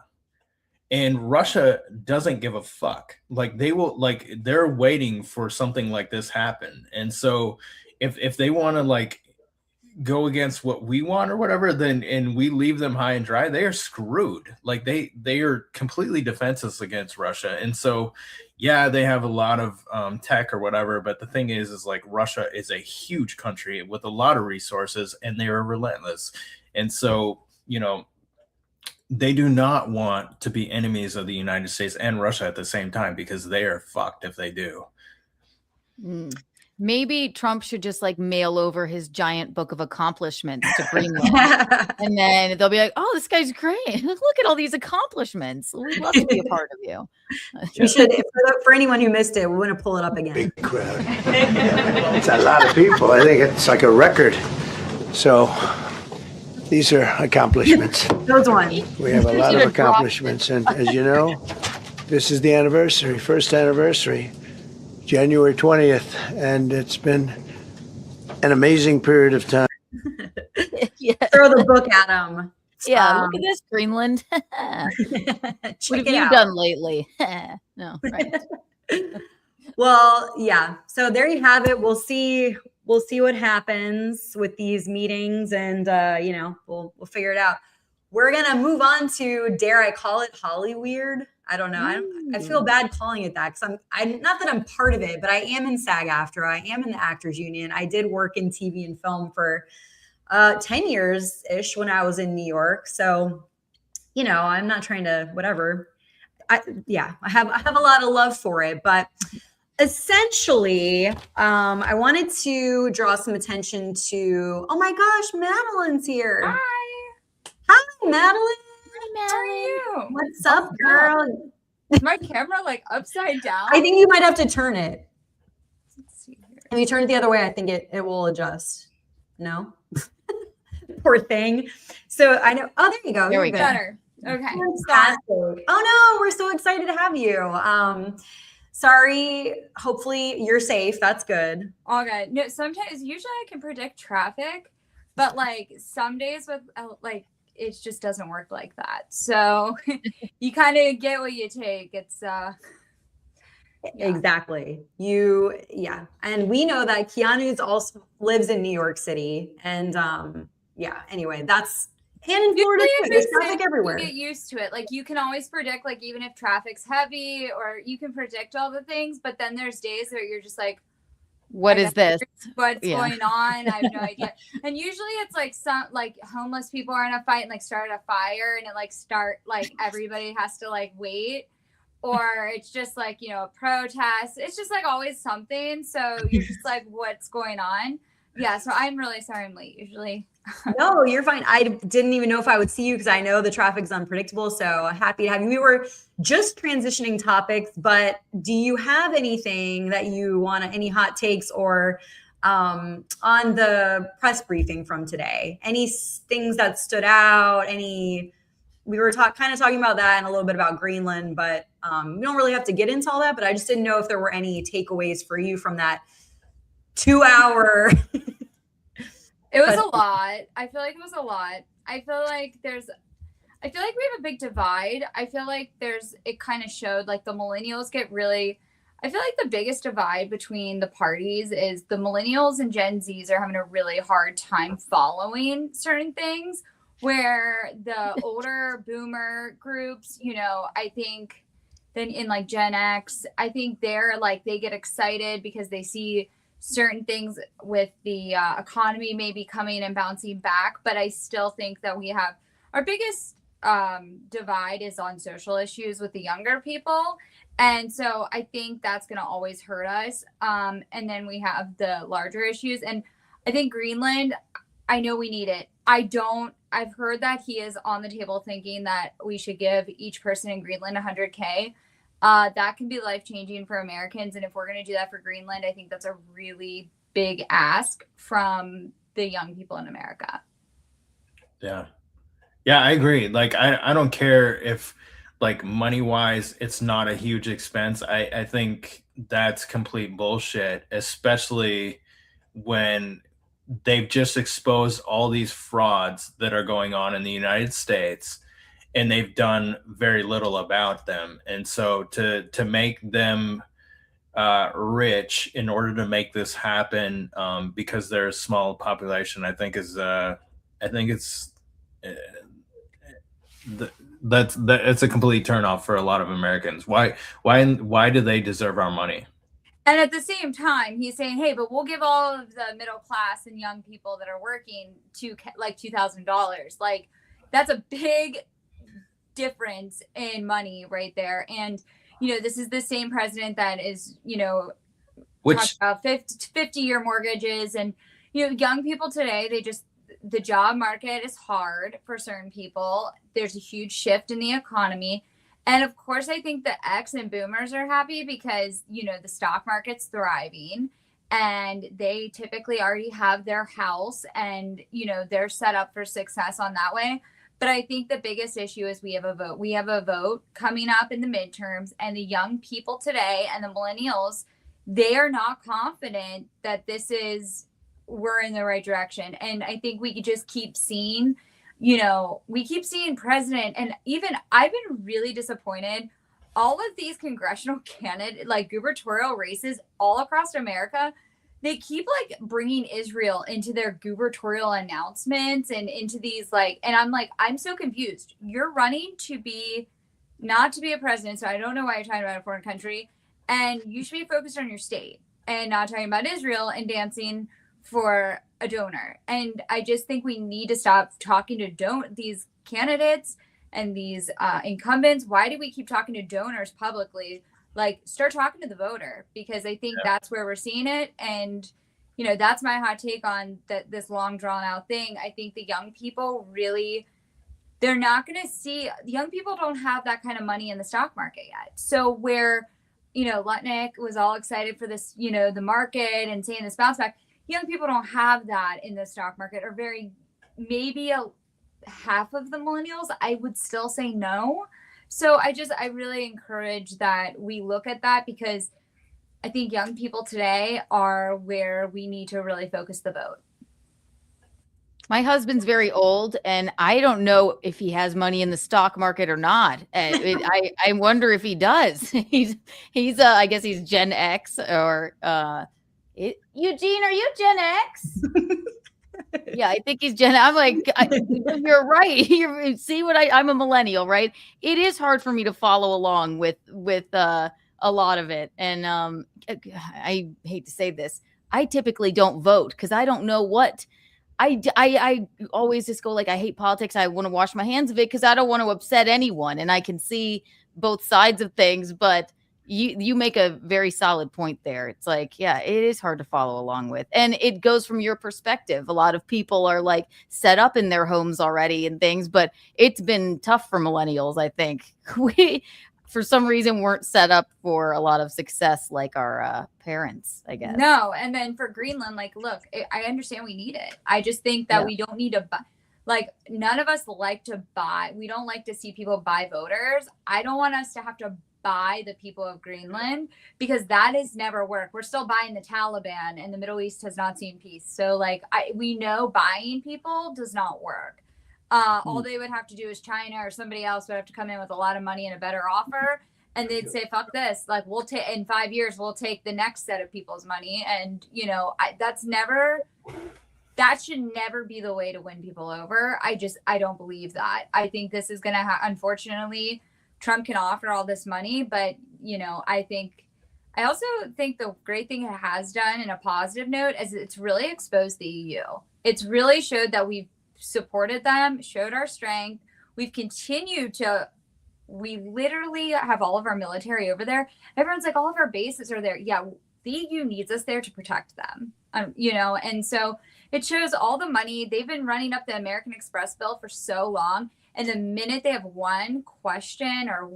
And Russia doesn't give a fuck. Like they're waiting for something like this happen. And so if they want to like go against what we want or whatever, then and we leave them high and dry, they are screwed. Like they are completely defenseless against Russia. And so yeah, they have a lot of tech or whatever, but the thing is like Russia is a huge country with a lot of resources and they are relentless. And so, you know, they do not want to be enemies of the United States and Russia at the same time because they are fucked if they do. Maybe Trump should just like mail over his giant book of accomplishments to Greenland. And then they'll be like, oh, this guy's great. Look at all these accomplishments. We'd love to be a part of you. We should, for anyone who missed it, we want to pull it up again. Big crowd. It's a lot of people. I think it's like a record. So these are accomplishments. Those ones. We have a lot of accomplishments. And as you know, this is the anniversary, first anniversary, January 20th. And it's been an amazing period of time. Yeah. Throw the book at him. Yeah, look at this, Greenland. What have you done lately? No, right. Well, yeah. So there you have it. We'll see what happens with these meetings, and you know, we'll figure it out. We're gonna move on to, dare I call it, Hollyweird? I don't know. I feel bad calling it that because I'm not that I'm part of it, but I am in SAG-AFTRA. I am in the Actors Union. I did work in TV and film for 10 years ish when I was in New York. So, you know, I'm not trying to whatever. I have a lot of love for it, but essentially, I wanted to draw some attention to, oh my gosh, Madeline's here. Hi, Madeline. How are you? What's up, girl? Is my camera like upside down? I think you might have to turn it. Let's see here. If you turn it the other way, I think it will adjust. No? Poor thing. So I know. Oh, there you go. There we You're go. good. Better. Okay. Fantastic. Oh no, we're so excited to have you. Sorry. Hopefully you're safe. That's good. All good. No, usually I can predict traffic, but like some days with like it just doesn't work like that. So you kind of get what you take. It's yeah. Exactly. And we know that Keanu's also lives in New York City, and anyway, that's and in Florida too. There's traffic everywhere. You get used to it. Like you can always predict, like even if traffic's heavy, or you can predict all the things, but then there's days where you're just like, What is this? What's going on? I have no idea. And usually it's like some like homeless people are in a fight and like start a fire, and it everybody has to like wait, or it's just like, you know, a protest. It's just like always something. So you're just like, what's going on? Yeah. So I'm really sorry I'm late usually. No, you're fine. I didn't even know if I would see you because I know the traffic's unpredictable. So happy to have you. We were just transitioning topics, but do you have anything that you want, any hot takes or on the press briefing from today? Any things that stood out? We were kind of talking about that and a little bit about Greenland, but we don't really have to get into all that. But I just didn't know if there were any takeaways for you from that 2-hour. It was a lot. I feel like it was a lot. I feel like we have a big divide. I feel like it kind of showed like the millennials I feel like the biggest divide between the parties is the millennials and Gen Zs are having a really hard time following certain things, where the older boomer groups, you know, I think then in like Gen X, I think they're like, they get excited because they see certain things with the economy maybe coming and bouncing back. But I still think that we have our biggest divide is on social issues with the younger people. And so I think that's going to always hurt us. And then we have the larger issues. And I think Greenland, I know we need it. I've heard that he is on the table thinking that we should give each person in Greenland $100K. That can be life-changing for Americans. And if we're going to do that for Greenland, I think that's a really big ask from the young people in America. Yeah. Yeah, I agree. Like, I don't care if, like, money-wise, it's not a huge expense. I think that's complete bullshit, especially when they've just exposed all these frauds that are going on in the United States, and they've done very little about them. And so to make them rich in order to make this happen, because they're a small population, I think it's it's a complete turnoff for a lot of Americans. Why do they deserve our money? And at the same time, he's saying, hey, but we'll give all of the middle class and young people that are working to like $2,000. Like, that's a big difference in money right there. And, this is the same president that is, Which talking about 50-year mortgages. And, young people today, the job market is hard for certain people. There's a huge shift in the economy. And of course, I think the X and boomers are happy because, the stock market's thriving and they typically already have their house and, they're set up for success on that way. But I think the biggest issue is we have a vote. We have a vote coming up in the midterms, and the young people today and the millennials, they are not confident that we're in the right direction. And I think we could just keep seeing president, and even I've been really disappointed. All of these congressional candidate, like gubernatorial races all across America, they keep like bringing Israel into their gubernatorial announcements and into these and I'm like, I'm so confused. You're running not to be a president. So I don't know why you're talking about a foreign country, and you should be focused on your state and not talking about Israel and dancing for a donor. And I just think we need to stop talking to these candidates and these incumbents. Why do we keep talking to donors publicly? Like, start talking to the voter, because I think that's where we're seeing it. And, that's my hot take on this long drawn out thing. I think the young people really, they're not going to see, young people don't have that kind of money in the stock market yet. So where, Lutnick was all excited for this, the market and saying this bounce back, young people don't have that in the stock market, or maybe half of the millennials. I would still say no. So I really encourage that we look at that, because I think young people today are where we need to really focus the vote. My husband's very old, and I don't know if he has money in the stock market or not. I wonder if he does. He's I guess he's Gen X or Eugene, are you Gen X? Yeah, I think he's Gen. I'm like, you're right. See what I'm a millennial, right? It is hard for me to follow along with a lot of it, and I hate to say this, I typically don't vote because I don't know what. I always just go like, I hate politics. I want to wash my hands of it because I don't want to upset anyone, and I can see both sides of things, but. You make a very solid point there. It's like, yeah, it is hard to follow along with. And it goes from your perspective. A lot of people are like set up in their homes already and things, but it's been tough for millennials. I think we, for some reason, weren't set up for a lot of success like our parents, I guess. No. And then for Greenland, look, I understand we need it. I just think that we don't need to buy. None of us like to buy. We don't like to see people buy voters. I don't want us to have to buy the people of Greenland, because that has never worked. We're still buying the Taliban, and the Middle East has not seen peace. So we know buying people does not work. All they would have to do is China or somebody else would have to come in with a lot of money and a better offer, and they'd say, fuck this. We'll take, in 5 years, we'll take the next set of people's money. And, that should never be the way to win people over. I don't believe that. I think this is going to unfortunately Trump can offer all this money, but I also think the great thing it has done in a positive note is it's really exposed the EU. It's really showed that we've supported them, showed our strength. We've continued to, we literally have all of our military over there. Everyone's like, all of our bases are there. Yeah, the EU needs us there to protect them, and so it shows all the money. They've been running up the American Express bill for so long. And the minute they have one question or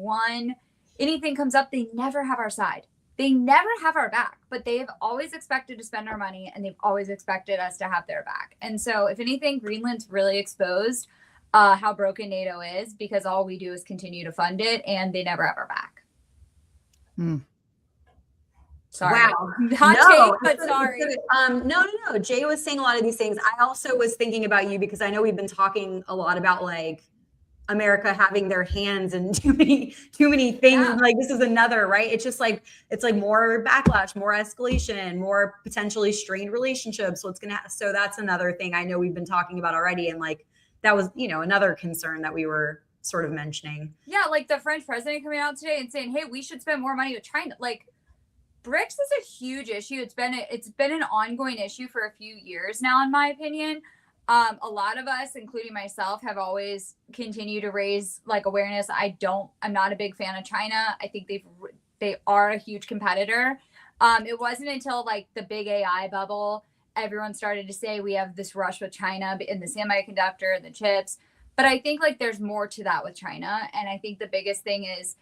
anything comes up, they never have our side. They never have our back, but they've always expected to spend our money and they've always expected us to have their back. And so if anything, Greenland's really exposed how broken NATO is, because all we do is continue to fund it and they never have our back. Sorry. Wow. Hot take, but sorry. No. Jay was saying a lot of these things. I also was thinking about you because I know we've been talking a lot about like America having their hands in too many things. Yeah. Like this is another, right? It's just like, it's like more backlash, more escalation, more potentially strained relationships. So that's another thing I know we've been talking about already. And like, that was, another concern that we were sort of mentioning. Yeah. Like the French president coming out today and saying, hey, we should spend more money with China. Like BRICS is a huge issue. It's been an ongoing issue for a few years now, in my opinion. A lot of us, including myself, have always continued to raise like awareness. I'm not a big fan of China. I think they are a huge competitor. It wasn't until like the big AI bubble, everyone started to say we have this rush with China in the semiconductor, the chips. But I think like there's more to that with China. And I think the biggest thing is,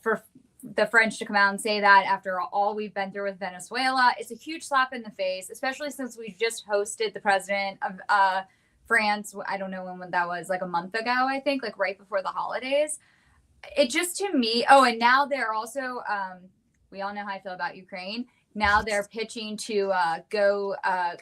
for the French to come out and say that after all we've been through with Venezuela, it's a huge slap in the face, especially since we just hosted the president of France. I don't know when that was, like a month ago, I think, like right before the holidays. It just, to me, and now they're also, we all know how I feel about Ukraine. Now they're pitching to go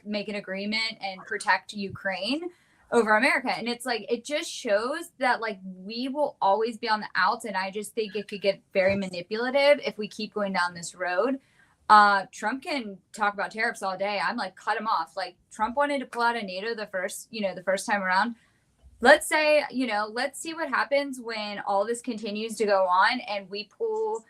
make an agreement and protect Ukraine over America. And it's like, it just shows that like we will always be on the outs. And I just think it could get very manipulative if we keep going down this road. Trump can talk about tariffs all day. I'm like, cut him off. Like Trump wanted to pull out of NATO the first time around. Let's say, let's see what happens when all this continues to go on and we pull,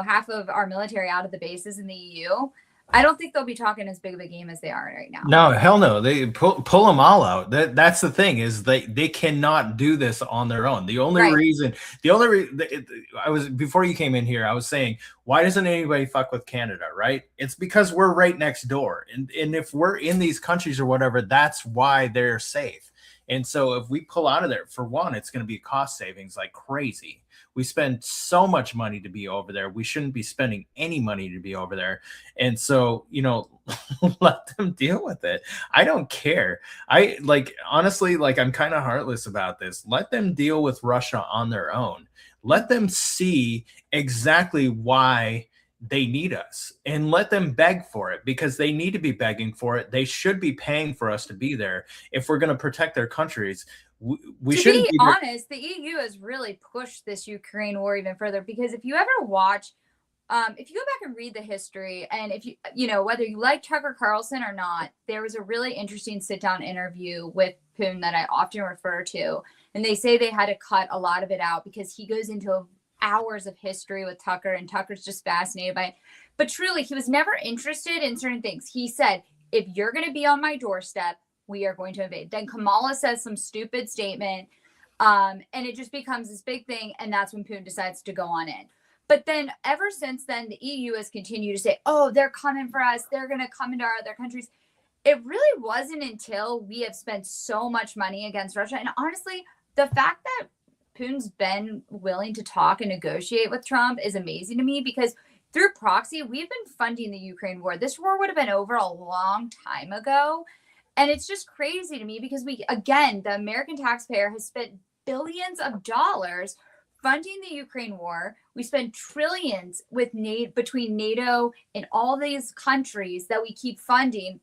half of our military out of the bases in the EU. I don't think they'll be talking as big of a game as they are right now. No, hell no. They pull them all out. That's the thing, is they cannot do this on their own. The only reason I was, before you came in here, I was saying, why doesn't anybody fuck with Canada, right? It's because we're right next door. And if we're in these countries or whatever, that's why they're safe. And so if we pull out of there, for one, it's going to be cost savings like crazy. We spend so much money to be over there. We shouldn't be spending any money to be over there. And so, let them deal with it. I don't care. Honestly, I'm kind of heartless about this. Let them deal with Russia on their own. Let them see exactly why they need us and let them beg for it, because they need to be begging for it. They should be paying for us to be there if we're going to protect their countries. We should be honest. The EU has really pushed this Ukraine war even further, because if you ever watch, if you go back and read the history, and if whether you like Tucker Carlson or not, there was a really interesting sit-down interview with Putin that I often refer to, and they say they had to cut a lot of it out because he goes into hours of history with Tucker, and Tucker's just fascinated by it. But truly, he was never interested in certain things. He said, if you're going to be on my doorstep, we are going to invade. Then Kamala says some stupid statement, and it just becomes this big thing, and that's when Putin decides to go on in. But then ever since then, the EU has continued to say, oh, they're coming for us. They're going to come into our other countries. It really wasn't until we have spent so much money against Russia. And honestly, the fact that Putin's been willing to talk and negotiate with Trump is amazing to me, because through proxy, we've been funding the Ukraine war. This war would have been over a long time ago. And it's just crazy to me because the American taxpayer has spent billions of dollars funding the Ukraine war. We spend trillions between NATO and all these countries that we keep funding.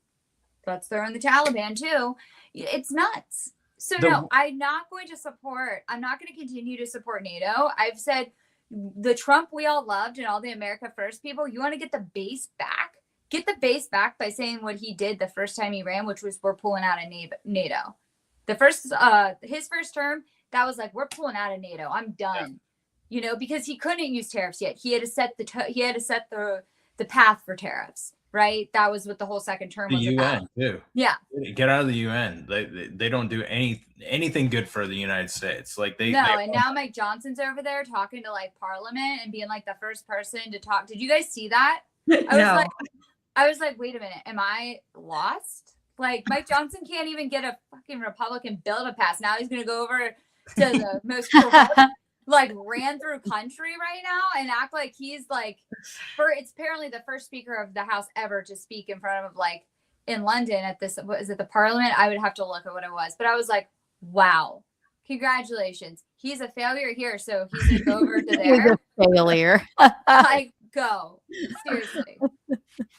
Let's throw in the Taliban too. It's nuts. So no, I'm not going to continue to support NATO. I've said the Trump we all loved and all the America First people, you want to get the base back? Get the base back by saying what he did the first time he ran, which was we're pulling out of NATO. His first term, that was like, we're pulling out of NATO. I'm done. because he couldn't use tariffs yet. He had to set the path for tariffs, right? That was what the whole second term The was UN about. too. Yeah. Get out of the UN. They don't do anything good for the United States. Like and now Mike Johnson's over there talking to like Parliament and being like the first person to talk. Did you guys see that? I was like, wait a minute, am I lost? Like Mike Johnson can't even get a fucking Republican bill to pass. Now he's gonna go over to the most corrupt, like ran through country right now and act like he's like it's apparently the first speaker of the House ever to speak in front of like in London at this, what is it, the Parliament? I would have to look at what it was, but I was like, wow, congratulations. He's a failure here, so he's gonna go over to there. He's a failure. Like, go. Seriously.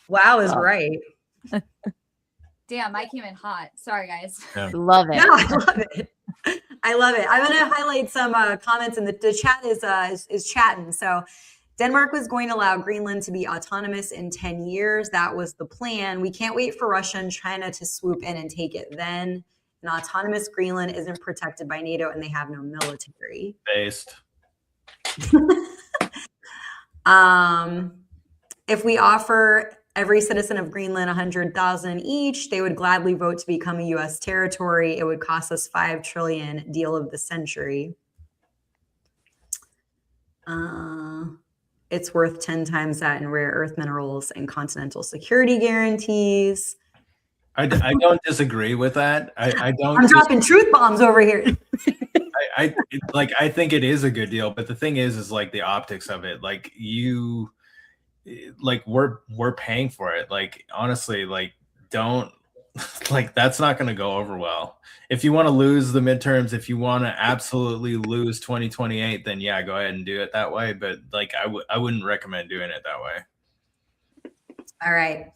Wow is right. Damn, I came in hot. Sorry, guys. Love it. No, I love it. I love it. I'm going to highlight some comments, and the chat is chatting. So Denmark was going to allow Greenland to be autonomous in 10 years. That was the plan. We can't wait for Russia and China to swoop in and take it then. An autonomous Greenland isn't protected by NATO, and they have no military. Based. If we offer every citizen of Greenland 100,000 each, they would gladly vote to become a U.S. territory. It would cost us $5 trillion, deal of the century. It's worth 10 times that in rare earth minerals and continental security guarantees. I don't disagree with that. I don't. I'm dropping truth bombs over here. I think it is a good deal, but the thing is like the optics of it. Like we're paying for it. Like honestly, like don't like that's not going to go over well. If you want to lose the midterms, if you want to absolutely lose 2028, then yeah, go ahead and do it that way. But like I wouldn't recommend doing it that way. All right.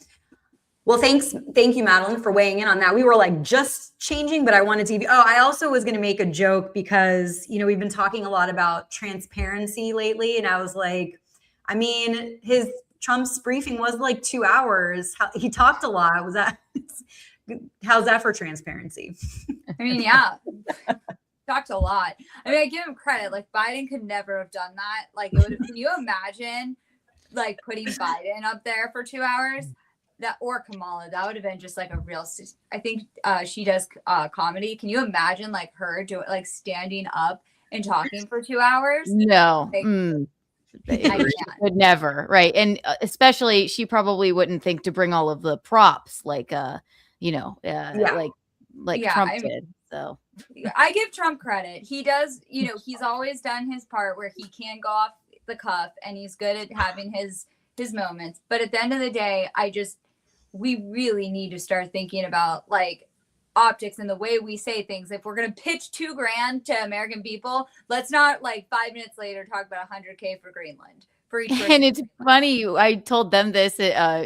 Well, thank you, Madeline, for weighing in on that. We were like just changing, but I wanted to. I also was going to make a joke because we've been talking a lot about transparency lately, and I was like, I mean, Trump's briefing was like 2 hours. He talked a lot. How's that for transparency? I mean, yeah, talked a lot. I mean, I give him credit. Like Biden could never have done that. Like, can you imagine like putting Biden up there for 2 hours? Or Kamala, that would have been just like a real. I think she does comedy. Can you imagine like her standing up and talking for 2 hours? No. Like, I would never, right? And especially, she probably wouldn't think to bring all of the props, like Trump did. So I give Trump credit. He does, he's always done his part where he can go off the cuff, and he's good at having his moments. But at the end of the day, we really need to start thinking about like optics and the way we say things. If we're going to pitch $2,000 to American people, let's not like 5 minutes later talk about $100K for Greenland for each person. And it's funny, I told them this,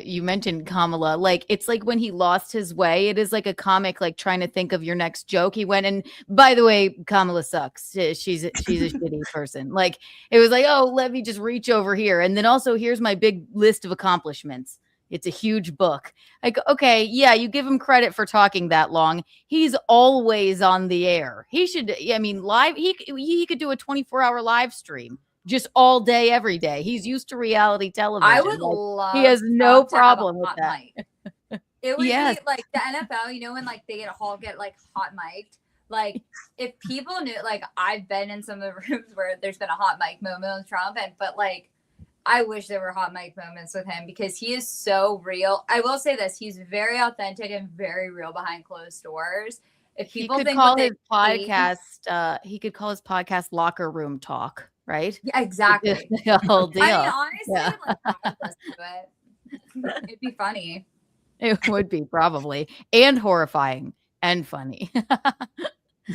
you mentioned Kamala, like it's like when he lost his way, it is like a comic like trying to think of your next joke. He went, and by the way, Kamala sucks. She's a shitty person. Like it was like, oh, let me just reach over here, and then also here's my big list of accomplishments. It's a huge book. Like, okay, yeah, you give him credit for talking that long. He's always on the air. He should, I mean, live, he could do a 24-hour live stream just all day, every day. He's used to reality television. I would love. He has no problem with that. It would be like the NFL, when like they get like hot mic'd. Like if people knew, like I've been in some of the rooms where there's been a hot mic moment with Trump, but like I wish there were hot mic moments with him because he is so real. I will say this: he's very authentic and very real behind closed doors. If people he could call his podcast "Locker Room Talk," right? Yeah, exactly. The whole deal. I mean, honestly, like I would listen to it. It'd be funny. It would be probably, and horrifying and funny.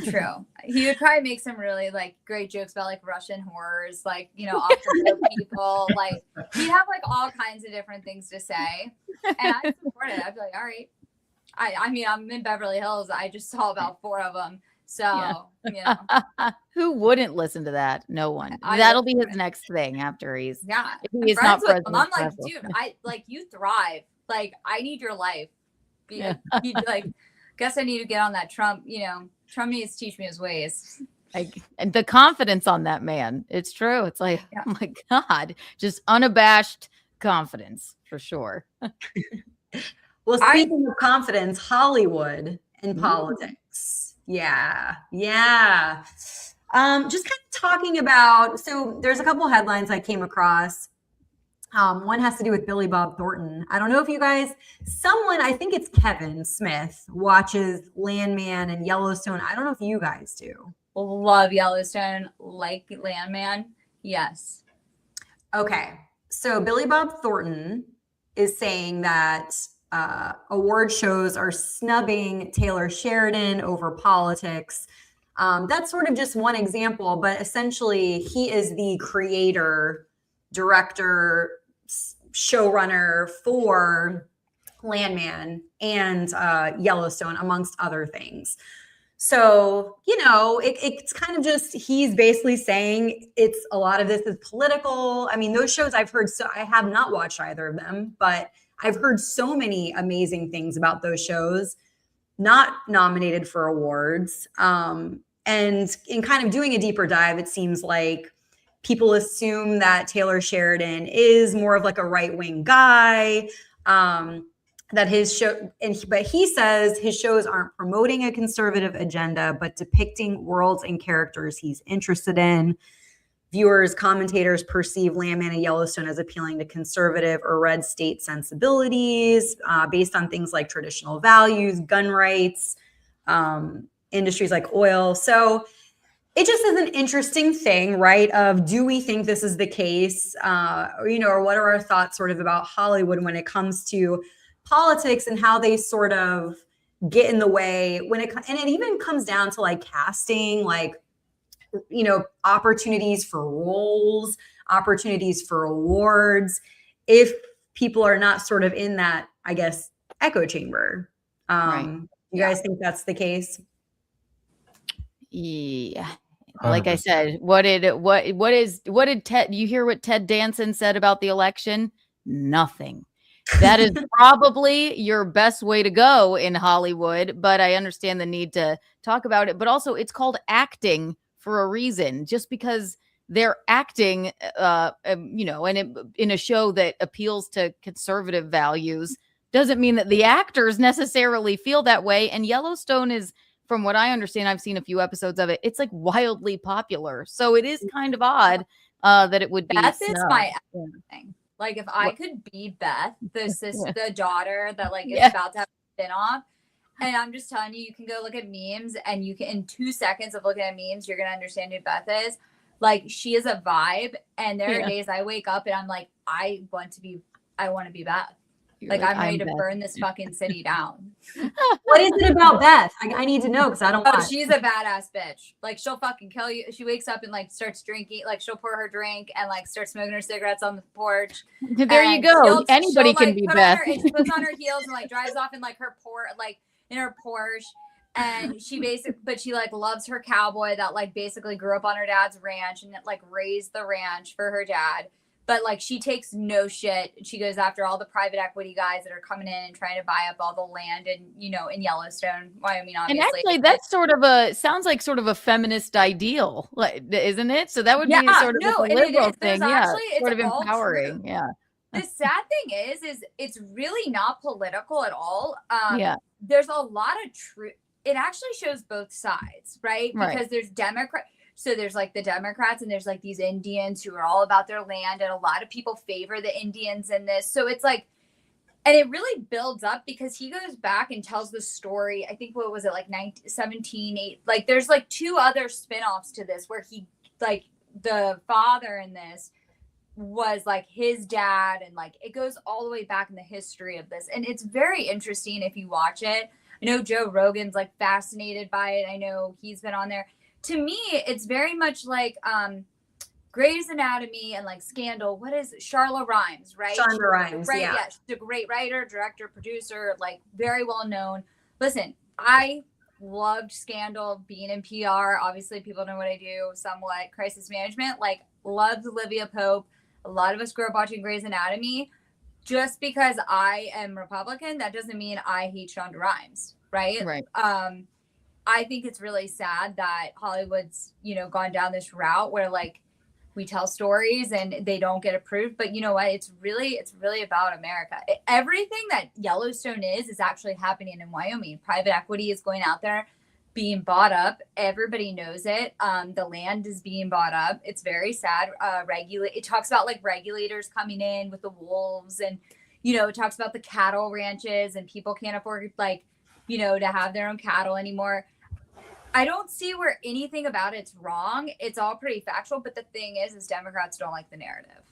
True. He would probably make some really like great jokes about like Russian horrors, like off the road people. Like he'd have like all kinds of different things to say, and I'd support it. I'd be like, all right. I mean, I'm in Beverly Hills. I just saw about 4 of them. So who wouldn't listen to that? No one. That'll be his next thing after he's he's not president. I'm like, dude, you thrive. Like I need your life. He'd be like, guess I need to get on that Trump. Trump needs to teach me his ways. And the confidence on that man, it's true. It's like, Yeah. oh my God, just unabashed confidence for sure. Well, speaking of confidence, Hollywood and politics. Yeah. Yeah. Just kind of talking about, so there's a couple headlines I came across. One has to do with Billy Bob Thornton. I don't know if you guys, someone, I think it's Kevin Smith, watches Landman and Yellowstone. I don't know if you guys do. Love Yellowstone, like Landman. Yes. Okay. So Billy Bob Thornton is saying that award shows are snubbing Taylor Sheridan over politics. That's sort of just one example, but essentially he is the creator, director, showrunner for Landman and Yellowstone, amongst other things. So, it's kind of just, he's basically saying it's a lot of this is political. I mean, those shows I've heard, so I have not watched either of them, but I've heard so many amazing things about those shows, not nominated for awards. And in kind of doing a deeper dive, it seems like people assume that Taylor Sheridan is more of like a right-wing guy, that his show, but he says his shows aren't promoting a conservative agenda, but depicting worlds and characters he's interested in. Viewers, commentators perceive Landman and Yellowstone as appealing to conservative or red state sensibilities, based on things like traditional values, gun rights, industries like oil. So it just is an interesting thing, right? Of, do we think this is the case? Or what are our thoughts sort of about Hollywood when it comes to politics and how they sort of get in the way and it even comes down to like casting, like, opportunities for roles, opportunities for awards, if people are not sort of in that, I guess, echo chamber. Right. You guys think that's the case? Yeah. Like I said, what did Ted, you hear what Ted Danson said about the election? Nothing. That is probably your best way to go in Hollywood, but I understand the need to talk about it. But also, it's called acting for a reason. Just because they're acting, in a show that appeals to conservative values doesn't mean that the actors necessarily feel that way. And Yellowstone is, from what I understand, I've seen a few episodes of it, it's like wildly popular. So it is kind of odd that it would be. Beth is my thing. Like, if I could be Beth, the daughter that like is about to have a spinoff, and I'm just telling you, you can go look at memes, and you can, in 2 seconds of looking at memes, you're gonna understand who Beth is. Like, she is a vibe, and there are days I wake up and I'm like, I want to be Beth. Like, I'm ready to burn this fucking city down. What is it about Beth? I need to know, because I don't know. She's a badass bitch. Like, she'll fucking kill you. She wakes up and like starts drinking. Like, she'll pour her drink and like start smoking her cigarettes on the porch. There you go. Anybody can be Beth. And she puts on her heels and like drives off in like her in her Porsche. And she like loves her cowboy that like basically grew up on her dad's ranch and like raised the ranch for her dad. But like, she takes no shit. She goes after all the private equity guys that are coming in and trying to buy up all the land in Yellowstone, Wyoming, obviously. And actually, that's sounds like sort of a feminist ideal, like, isn't it? So that would be sort of a liberal thing. Sort of empowering. True. Yeah. The sad thing is it's really not political at all. There's a lot of truth. It actually shows both sides, right? Because there's So there's like the Democrats and there's like these Indians who are all about their land. And a lot of people favor the Indians in this. So it's like, and it really builds up because he goes back and tells the story. I think, what was it, like 17, like there's like 2 other spinoffs to this where he, like, the father in this was like his dad. And like, it goes all the way back in the history of this. And it's very interesting if you watch it. I know Joe Rogan's like fascinated by it. I know he's been on there. To me, it's very much like Grey's Anatomy and like Scandal. What is it? Charlotte Rhimes, right? Shonda Rhimes, right? Yeah, she's a great writer, director, producer, like very well known. Listen, I loved Scandal, being in PR. Obviously, people know what I do, somewhat crisis management. Like, loved Olivia Pope. A lot of us grew up watching Grey's Anatomy. Just because I am Republican, that doesn't mean I hate Shonda Rhimes, right? Right. I think it's really sad that Hollywood's, gone down this route where like we tell stories and they don't get approved. But you know what? It's really about America. Everything that Yellowstone is actually happening in Wyoming. Private equity is going out there, being bought up. Everybody knows it. The land is being bought up. It's very sad. It talks about like regulators coming in with the wolves, and it talks about the cattle ranches, and people can't afford to have their own cattle anymore. I don't see where anything about it's wrong. It's all pretty factual. But the thing is Democrats don't like the narrative.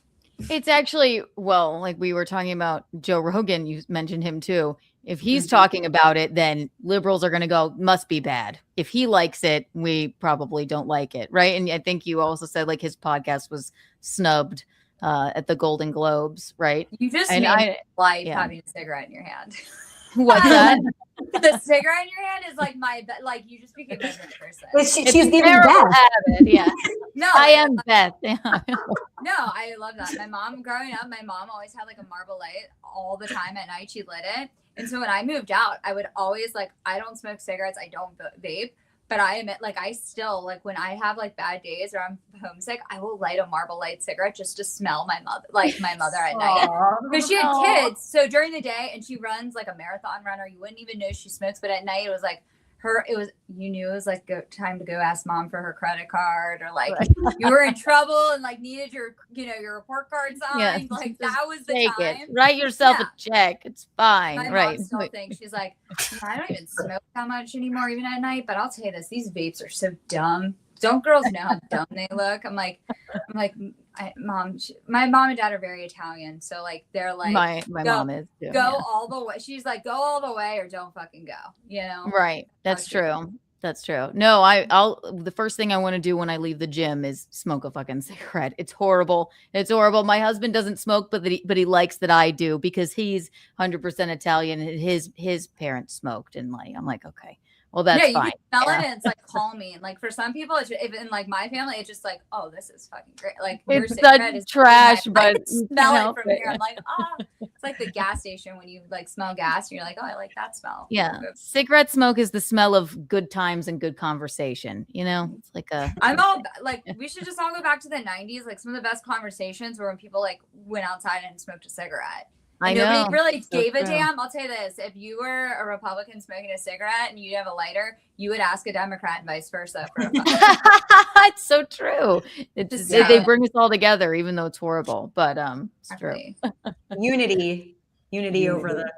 It's actually, well, like we were talking about Joe Rogan, you mentioned him too. If he's talking about it, then liberals are going to go, must be bad. If he likes it, we probably don't like it. Right. And I think you also said like his podcast was snubbed at the Golden Globes. Right. You just made life having a cigarette in your hand. What's that? The cigarette in your hand is like you just became my favorite person. She's giving terrible Beth. habit. Yeah. No, I am Beth. Yeah. No, I love that. My mom growing up, always had like a Marble light all the time at night. She lit it. And so when I moved out, I would always I don't smoke cigarettes. I don't vape. But I admit, I still, when I have, bad days or I'm homesick, I will light a Marble Light cigarette just to smell my mother at night. Because she had kids. So during the day, and she runs, a marathon runner. You wouldn't even know she smokes. But at night, it was, you knew it was, time to go ask mom for her credit card. Or, you were in trouble and, needed your report card signed. Yeah. That was the Take time. it. Write yourself a check. It's fine. My right. mom still thinks, she's like, I don't even smoke that much anymore, even at night. But I'll tell you this, these vapes are so dumb. Don't girls know how dumb they look? I'm like, Mom, my mom and dad are very Italian. So they're like, my mom is too, all the way. She's like, go all the way or don't fucking go, Right. That's true. That's true. No, I'll the first thing I want to do when I leave the gym is smoke a fucking cigarette. It's horrible. It's horrible. My husband doesn't smoke, but he likes that I do because he's 100% Italian and his parents smoked, and I'm like, okay, well, that's fine. You can smell it and it's calming. For some people, it's if in my family, it's just oh, this is fucking great. It's such trash, but smell it from here. I'm like, it's like the gas station when you smell gas and you're like, oh, I like that smell. Yeah. Cigarette smoke is the smell of good times and good conversation. It's like I'm all we should just all go back to the 90s. Some of the best conversations were when people went outside and smoked a cigarette. I know. Nobody really gave a damn. I'll tell you this. If you were a Republican smoking a cigarette and you have a lighter, you would ask a Democrat and vice versa. It's so true. They bring us all together, even though it's horrible. But it's true. Unity over the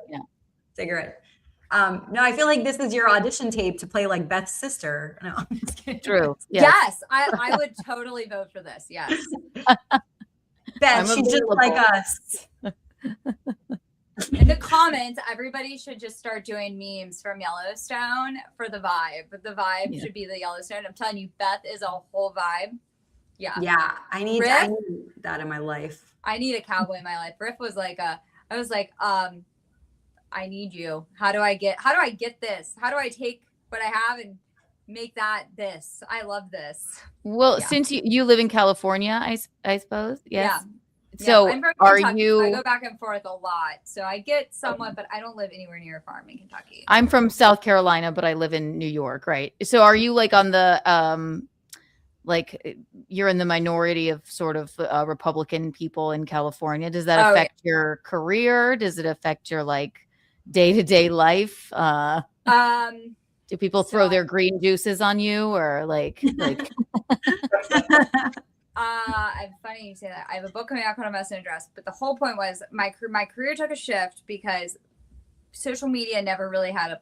cigarette. No, I feel like this is your audition tape to play Beth's sister. No, I'm just kidding. True. Yes, I would totally vote for this. Yes. Beth, she's just like us. In the comments, everybody should just start doing memes from Yellowstone for the vibe. But the vibe should be the Yellowstone. I'm telling you, Beth is a whole vibe. Yeah. Yeah. I need that in my life. I need a cowboy in my life. Riff was I need you. How do I get this? How do I take what I have and make that this? I love this. Well, since you live in California, I suppose. Yes. Yeah. So I'm from are Kentucky, you? So I go back and forth a lot, so I get somewhat, but I don't live anywhere near a farm in Kentucky. I'm from South Carolina, but I live in New York, right? So are you on the you're in the minority of sort of Republican people in California? Does that affect your career? Does it affect your day-to-day life? Do people throw their green juices on you or funny you say that. I have a book coming out called A Mess in a Dress, but the whole point was my career took a shift because social media never really had a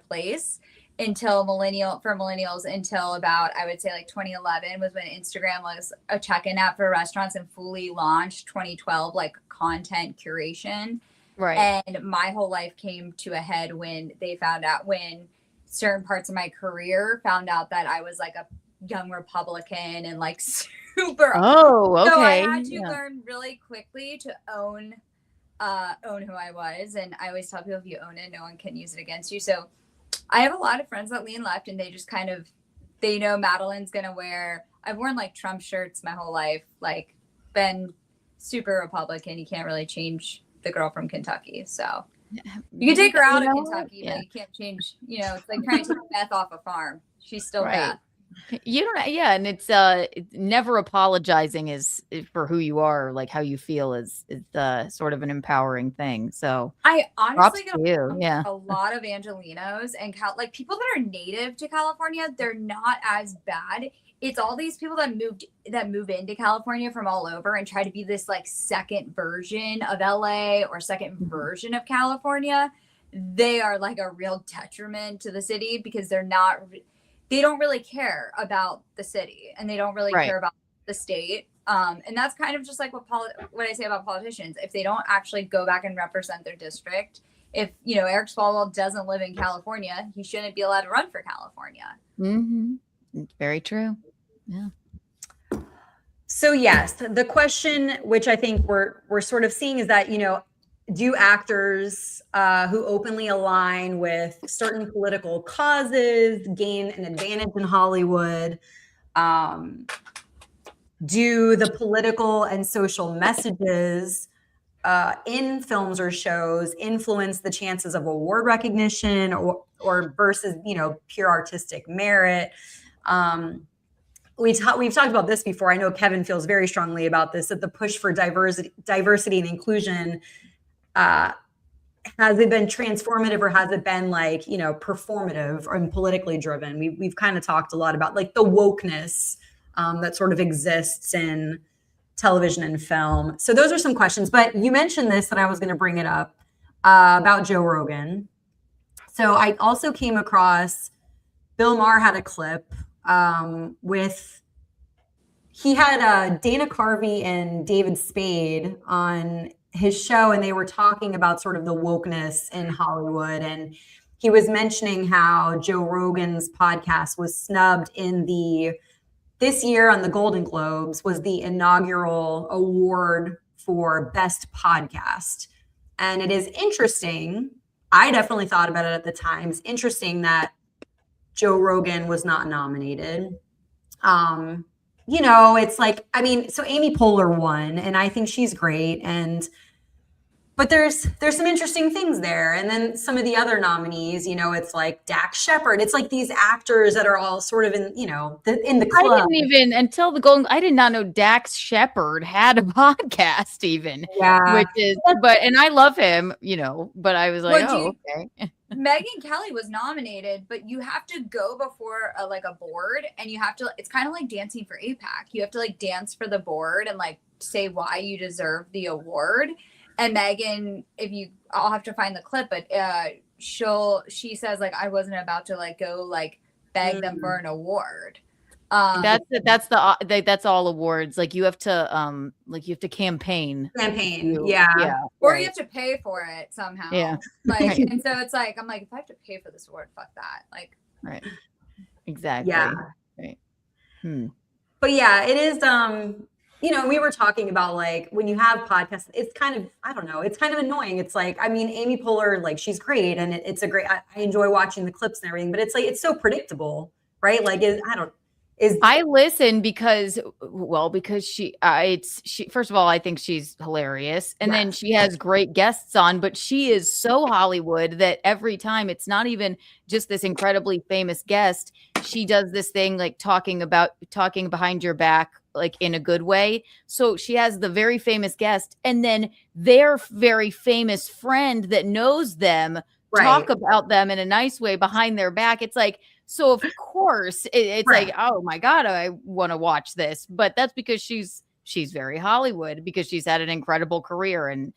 place until millennials until about, I would say 2011 was when Instagram was a check-in app for restaurants and fully launched 2012, content curation. Right. And my whole life came to a head when certain parts of my career found out that I was a young Republican and super. Oh, okay. So I had to learn really quickly to own who I was. And I always tell people, if you own it, no one can use it against you. So I have a lot of friends that lean left and they just they know Madeline's going to I've worn Trump shirts my whole life, been super Republican. You can't really change the girl from Kentucky. So You can take her out You of know? Kentucky, Yeah. but you can't change. It's like trying to take meth off a farm. She's still Right. Beth. You don't, yeah, and it's never apologizing is for who you are, like how you feel is sort of an empowering thing. So I props honestly to you. Yeah. a lot of Angelinos and like people that are native to California, they're not as bad. It's all these people that move into California from all over and try to be this like second version of LA or second version of California. They are like a real detriment to the city because they don't really care about the city and they don't really Right. care about the state. And that's kind of just like what I say about politicians. If they don't actually go back and represent their district, if Eric Swalwell doesn't live in California, he shouldn't be allowed to run for California. Mm-hmm. It's very true. Yeah. So yes, the question, which I think we're sort of seeing, is that do actors who openly align with certain political causes gain an advantage in Hollywood? Do the political and social messages in films or shows influence the chances of award recognition or versus pure artistic merit? We've talked about this before. I know Kevin feels very strongly about this, that the push for diversity and inclusion, has it been transformative or has it been like, performative and politically driven? We've kind of talked a lot about like the wokeness that sort of exists in television and film. So those are some questions, but you mentioned this and I was going to bring it up about Joe Rogan. So I also came across Bill Maher had a clip he had Dana Carvey and David Spade on his show, and they were talking about sort of the wokeness in Hollywood. And he was mentioning how Joe Rogan's podcast was snubbed this year on the Golden Globes was the inaugural award for Best Podcast. And it is interesting. I definitely thought about it at the time. It's interesting that Joe Rogan was not nominated. It's like, so Amy Poehler won, and I think she's great. But there's some interesting things there. And then some of the other nominees, it's like Dax Shepard. It's like these actors that are all sort of in the club. I didn't even until the Golden. I did not know Dax Shepard had a podcast even. Yeah. And I love him, but I was like, okay. Megyn Kelly was nominated, but you have to go before a board, and you have to. It's kind of like dancing for APAC. You have to like dance for the board and like say why you deserve the award. And Megyn, I'll have to find the clip, but she says like I wasn't about to like go like beg them for an award. That's all awards. Like you have to campaign. Yeah. Or right. you have to pay for it somehow. Yeah. Like and so it's like I'm like, if I have to pay for this award, fuck that. Like right. Exactly. Yeah. Right. But yeah, it is we were talking about like when you have podcasts, it's kind of, I don't know, it's kind of annoying. It's like, Amy Poehler, like she's great. And it's a great, I enjoy watching the clips and everything, but it's like, it's so predictable, right? Like, I listen because she first of all, I think she's hilarious. And then she has great guests on, but she is so Hollywood that every time it's not even just this incredibly famous guest. She does this thing like talking behind your back, like in a good way. So she has the very famous guest and then their very famous friend that knows them talk about them in a nice way behind their back. It's like, so of course it's like, oh my God, I want to watch this. But that's because she's very Hollywood because she's had an incredible career. And,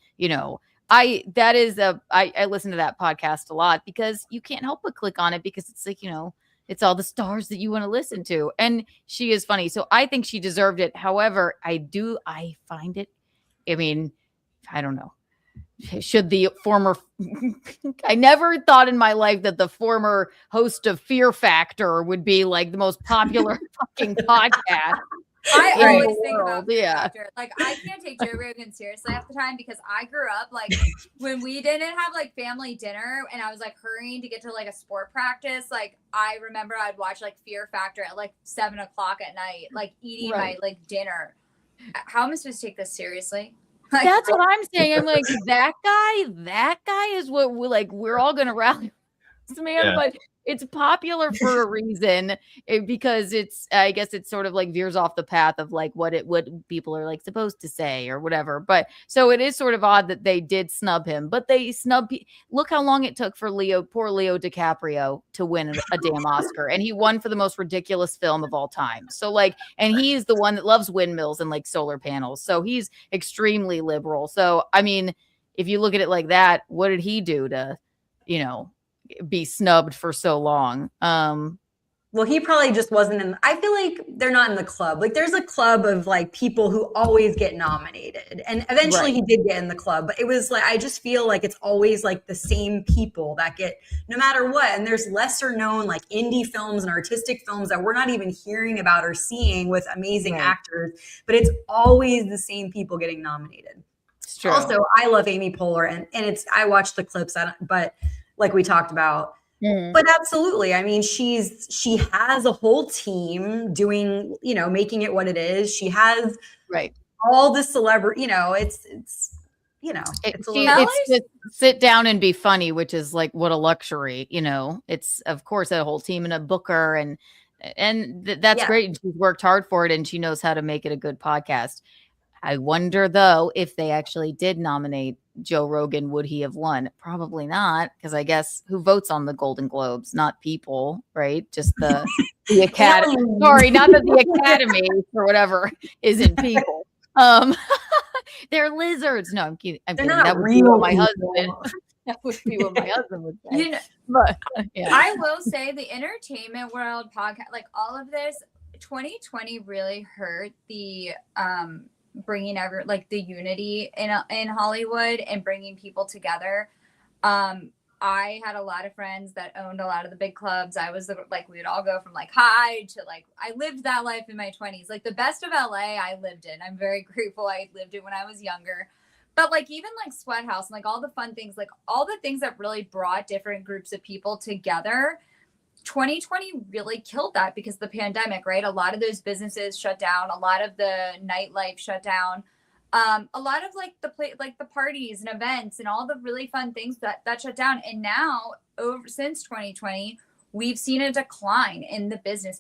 I listen to that podcast a lot because you can't help but click on it because it's like, it's all the stars that you want to listen to. And she is funny. So I think she deserved it. However, I find it, I don't know. Should the former, I never thought in my life that the former host of Fear Factor would be like the most popular fucking podcast. I always think about Fear Yeah. Factor. Like I can't take Joe Rogan seriously half the time because I grew up like when we didn't have like family dinner and I was like hurrying to get to like a sport practice. Like I remember I'd watch like Fear Factor at like 7:00 at night, like eating my like dinner. How am I supposed to take this seriously? Like, That's what I'm saying. I'm like, that guy is what we're all gonna rally this man, Yeah. but it's popular for a reason because I guess it's sort of like veers off the path of like what people are like supposed to say or whatever. But so it is sort of odd that they did snub him, but they look how long it took for poor Leo DiCaprio to win a damn Oscar, and he won for the most ridiculous film of all time. So like, and he's the one that loves windmills and like solar panels. So he's extremely liberal. So, I mean, if you look at it like that, what did he do to, be snubbed for so long? Well, he probably just wasn't in. I feel like they're not in the club. Like there's a club of like people who always get nominated, and eventually he did get in the club. But it was like I just feel like it's always like the same people that get no matter what. And there's lesser known like indie films and artistic films that we're not even hearing about or seeing with amazing actors. But it's always the same people getting nominated. It's true. Also, I love Amy Poehler, and I watched the clips, but like we talked about. But absolutely. I mean, she has a whole team doing, making it what it is. She has all the celebrity, it's just sit down and be funny, which is like what a luxury, it's of course a whole team and a booker and that's great. And she's worked hard for it and she knows how to make it a good podcast. I wonder though, if they actually did nominate Joe Rogan, would he have won? Probably not, because I guess who votes on the Golden Globes? Not people, right? Just the Academy. Sorry, not that the Academy or whatever isn't people. They're lizards. No, I'm kidding. They're not that would real be what my husband. That would be what my husband would say. But I will say the entertainment world podcast, like all of this, 2020 really hurt the bringing the unity in Hollywood and bringing people together. I had a lot of friends that owned a lot of the big clubs. I was we would all go from high to I lived that life in my 20s. Like the best of LA I lived in. I'm very grateful I lived it when I was younger. But even Sweat House and all the fun things, all the things that really brought different groups of people together, 2020 really killed that because of the pandemic, right? A lot of those businesses shut down. A lot of the nightlife shut down. A lot of the parties and events and all the really fun things that shut down. And now since 2020, we've seen a decline in the business.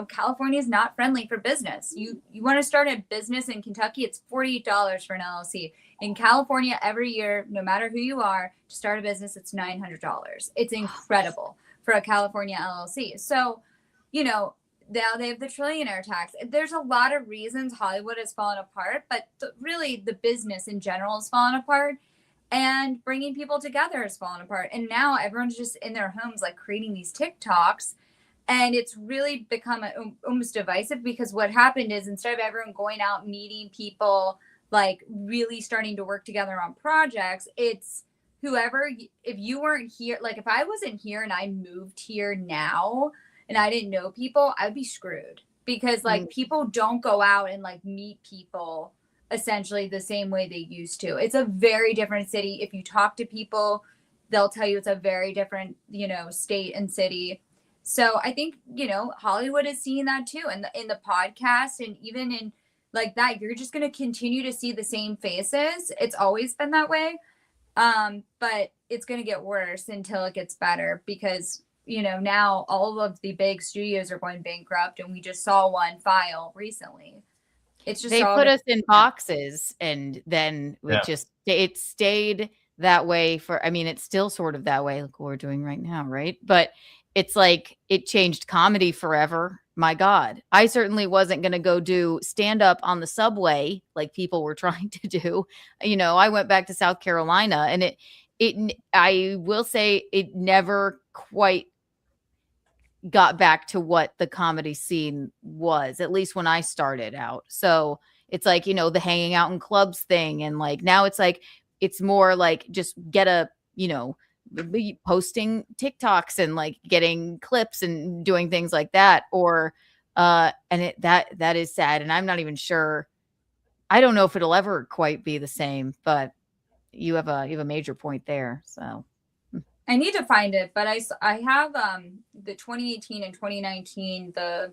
California is not friendly for business. You want to start a business in Kentucky, it's $48 for an LLC. In California, every year, no matter who you are, to start a business, it's $900. It's incredible for a California LLC. So, now they have the trillionaire tax. There's a lot of reasons Hollywood has fallen apart, but really the business in general has fallen apart and bringing people together has fallen apart. And now everyone's just in their homes, creating these TikToks. And it's really become almost divisive because what happened is instead of everyone going out, meeting people, really starting to work together on projects, it's whoever, if you weren't here, if I wasn't here and I moved here now and I didn't know people, I'd be screwed because people don't go out and meet people essentially the same way they used to. It's a very different city. If you talk to people, they'll tell you it's a very different, state and city. So I think, Hollywood is seeing that too. And in the podcast and even in that, you're just going to continue to see the same faces. It's always been that way. But it's going to get worse until it gets better because, now all of the big studios are going bankrupt and we just saw one file recently. It's just they put us in boxes and then it stayed that way it's still sort of that way. Look what we're doing right now. Right. But it's it changed comedy forever. My God, I certainly wasn't going to go do stand up on the subway like people were trying to do. I went back to South Carolina and I will say it never quite got back to what the comedy scene was, at least when I started out. So it's the hanging out in clubs thing. And now it's more just get a, posting TikToks and getting clips and doing things like that, or that is sad. And I'm not even sure. I don't know if it'll ever quite be the same, but you have a major point there. So I need to find it, but I have the 2018 and 2019. I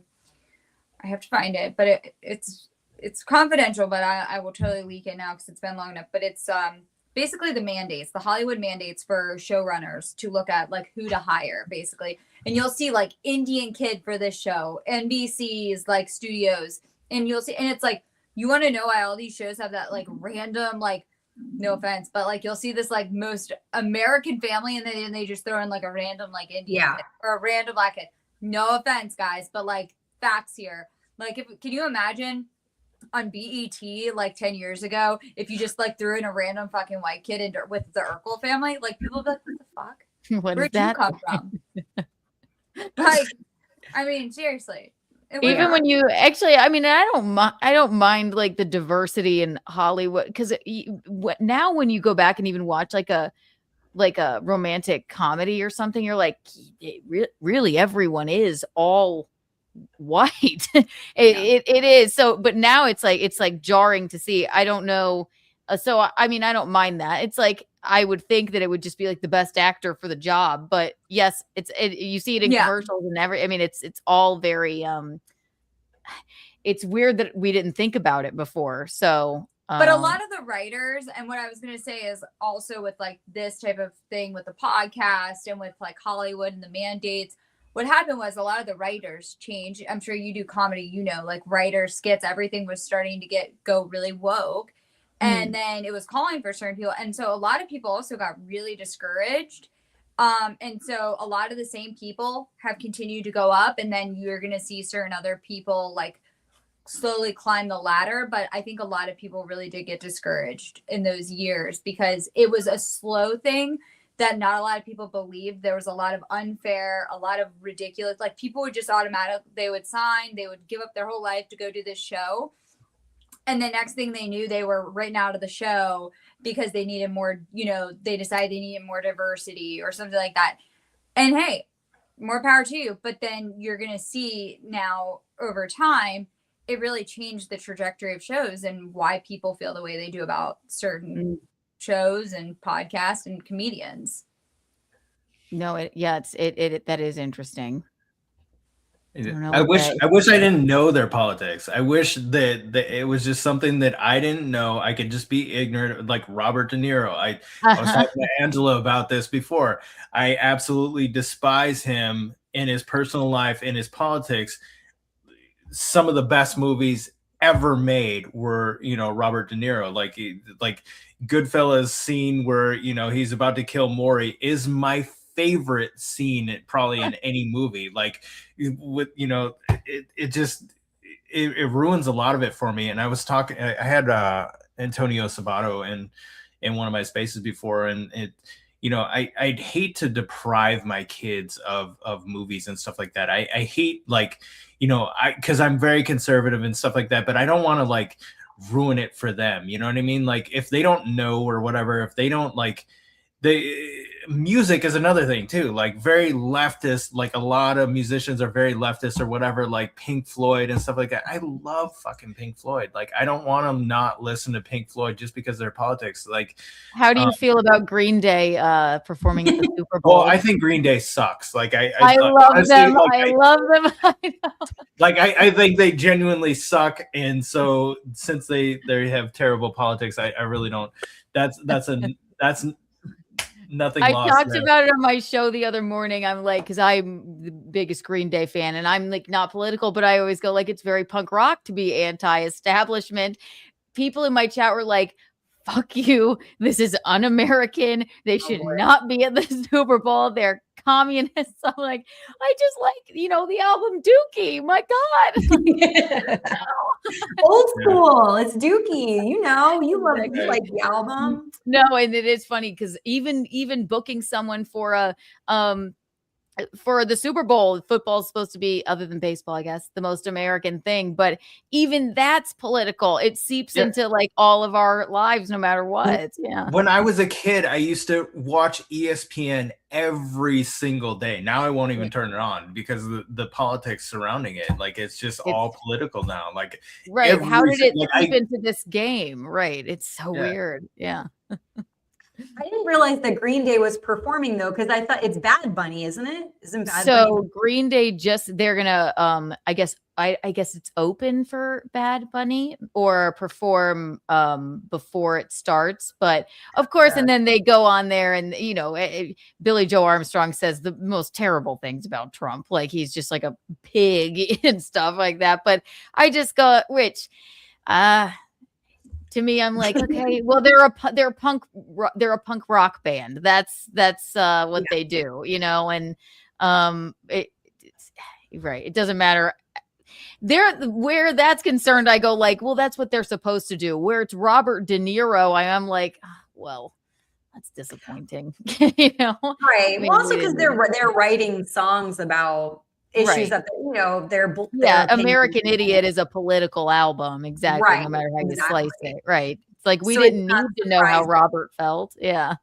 have to find it, but it's it's confidential, but I will totally leak it now because it's been long enough. But it's basically the mandates, the Hollywood mandates for showrunners to look at like who to hire, basically. And you'll see like Indian Kid for this show, NBC's like studios, and you'll see, and it's like, you want to know why all these shows have that like random, like, no offense, but like you'll see this like most American family, and then they just throw in like a random like Indian kid or a random black kid. No offense, guys, but like facts here. Like, can you imagine on BET like 10 years ago if you just like threw in a random fucking white kid in with the Urkel family? Like, people would be like, what the fuck? Where'd you come from? Like, I mean, seriously. Even when you actually, I mean, I don't mind like the diversity in Hollywood, because now when you go back and even watch like a romantic comedy or something, you're like, really everyone is all white. It is. So, but now it's like jarring to see. I don't know. So, I mean, I don't mind that. It's like, I would think that it would just be like the best actor for the job, but yes, you see it in commercials and I mean, it's all very, it's weird that we didn't think about it before. So, but a lot of the writers, and what I was going to say is also with like this type of thing with the podcast and with like Hollywood and the mandates, what happened was a lot of the writers changed. I'm sure you do comedy, you know, like writers, skits, everything was starting to go really woke. And then it was calling for certain people. And so a lot of people also got really discouraged. And so a lot of the same people have continued to go up, and then you're going to see certain other people like slowly climb the ladder. But I think a lot of people really did get discouraged in those years because it was a slow thing that not a lot of people believed. There was a lot of unfair, a lot of ridiculous, like people would just they would sign, they would give up their whole life to go do this show. And the next thing they knew, they were written out of the show because they needed more, you know, they decided they needed more diversity or something like that. And hey, more power to you. But then you're going to see now over time, it really changed the trajectory of shows and why people feel the way they do about certain shows and podcasts and comedians. No, that is interesting. I wish I didn't know their politics. I wish that it was just something that I didn't know. I could just be ignorant, like Robert De Niro. I was talking to Angela about this before. I absolutely despise him in his personal life, in his politics. Some of the best movies ever made were, you know, Robert De Niro. Like Goodfellas scene where, you know, he's about to kill Maury is my favorite scene probably in any movie. Like, with, you know, it ruins a lot of it for me. And I was talking, I had Antonio Sabato in one of my spaces before, and it, you know, I'd hate to deprive my kids of movies and stuff like that. I hate, like, you know, because I'm very conservative and stuff like that, but I don't want to like ruin it for them. You know what I mean? Like, if they don't know or whatever, if they don't like, music is another thing too, like very leftist, like a lot of musicians are very leftist or whatever, like Pink Floyd and stuff like that. I love fucking Pink Floyd. Like, I don't want to not listen to Pink Floyd just because of their politics. Like, how do you feel about Green Day performing at the Super Bowl? Well, I think Green Day sucks. Like, I love honestly, them. like, I love them. I know. Like, I think they genuinely suck, and so since they have terrible politics, I really don't. That's nothing. I talked about it on my show the other morning. I'm like, because I'm the biggest Green Day fan, and I'm like not political, but I always go like, it's very punk rock to be anti-establishment. People in my chat were like, fuck you, this is un-American, they should not be at the Super Bowl, they're communists. I'm like, I just like, you know, the album Dookie, my God. Old school, it's Dookie, you know, you like the album. No, and it is funny because even booking someone for the Super Bowl, football is supposed to be, other than baseball, I guess, the most American thing. But even that's political. It seeps into like all of our lives, no matter what. Yeah. When I was a kid, I used to watch ESPN every single day. Now I won't even turn it on because of the politics surrounding it. Like, it's all political now. Like, right. How did it seep into this game? Right. It's so weird. Yeah. I didn't realize that Green Day was performing though, because I thought it's Bad Bunny, isn't it? Isn't Bad So Bunny? Green Day they're gonna I guess it's open for Bad Bunny or perform before it starts, but of course, and then they go on there and Billy Joe Armstrong says the most terrible things about Trump, like he's just like a pig and stuff like that. But I just go, which to me, I'm like, okay, well, they're a punk rock band. That's what they do, and it's right. It doesn't matter. Where that's concerned, I go like, well, that's what they're supposed to do. Where it's Robert De Niro, I'm like, well, that's disappointing, Right. I mean, Well, also because they're writing songs about issues Right. that they're American Idiot is a political album, exactly. Right, No matter how you exactly. slice it, right? It's like we So it's didn't not need to know how surprising. Robert felt. Yeah,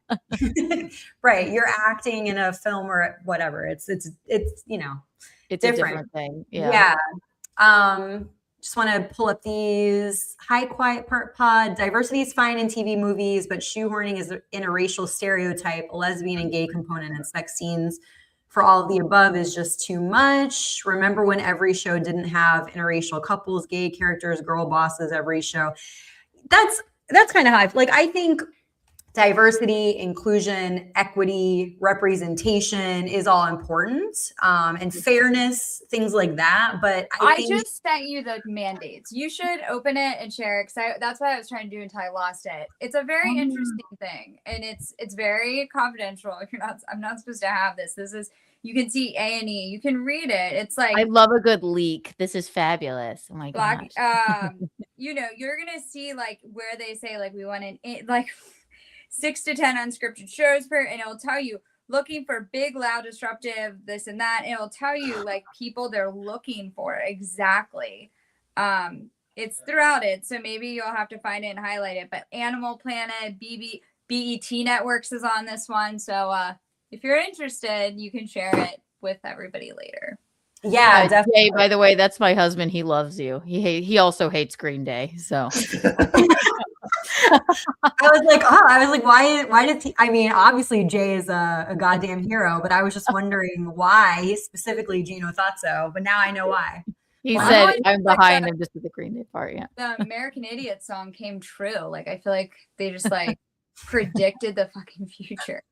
Right. You're acting in a film or whatever. It's it's different. a different thing. Yeah. Just want to pull up these. Hi, Quiet Part Pod. Diversity is fine in TV movies, but shoehorning is in a racial stereotype, a lesbian and gay component in sex scenes for all of the above is just too much. Remember when every show didn't have interracial couples, gay characters, girl bosses, every show. That's kind of how I think diversity, inclusion, equity, representation is all important, and fairness, things like that. But I think just sent you the mandates. You should open it and share it because that's what I was trying to do until I lost it. It's a very interesting thing, and it's very confidential. I'm not supposed to have this. This is, you can see A&E. You can read it. It's like, I love a good leak. This is fabulous. Oh my gosh. you're gonna see like where they say like we want like 6 to 10 unscripted shows per, and it'll tell you looking for big, loud, disruptive, this and that. And it'll tell you like people they're looking for exactly. It's throughout it, so maybe you'll have to find it and highlight it. But Animal Planet, BET Networks is on this one, so if you're interested, you can share it with everybody later. yeah, definitely. Jay, by the way, that's my husband. He loves you. He also hates Green Day. So I was like, why did he? I mean, obviously Jay is a goddamn hero, but I was just wondering why specifically Gino thought so. But now I know why. he Wow. said, It's I'm like behind him just with the Green Day part. Yeah. The American Idiot song came true. Like, I feel like they just like predicted the fucking future.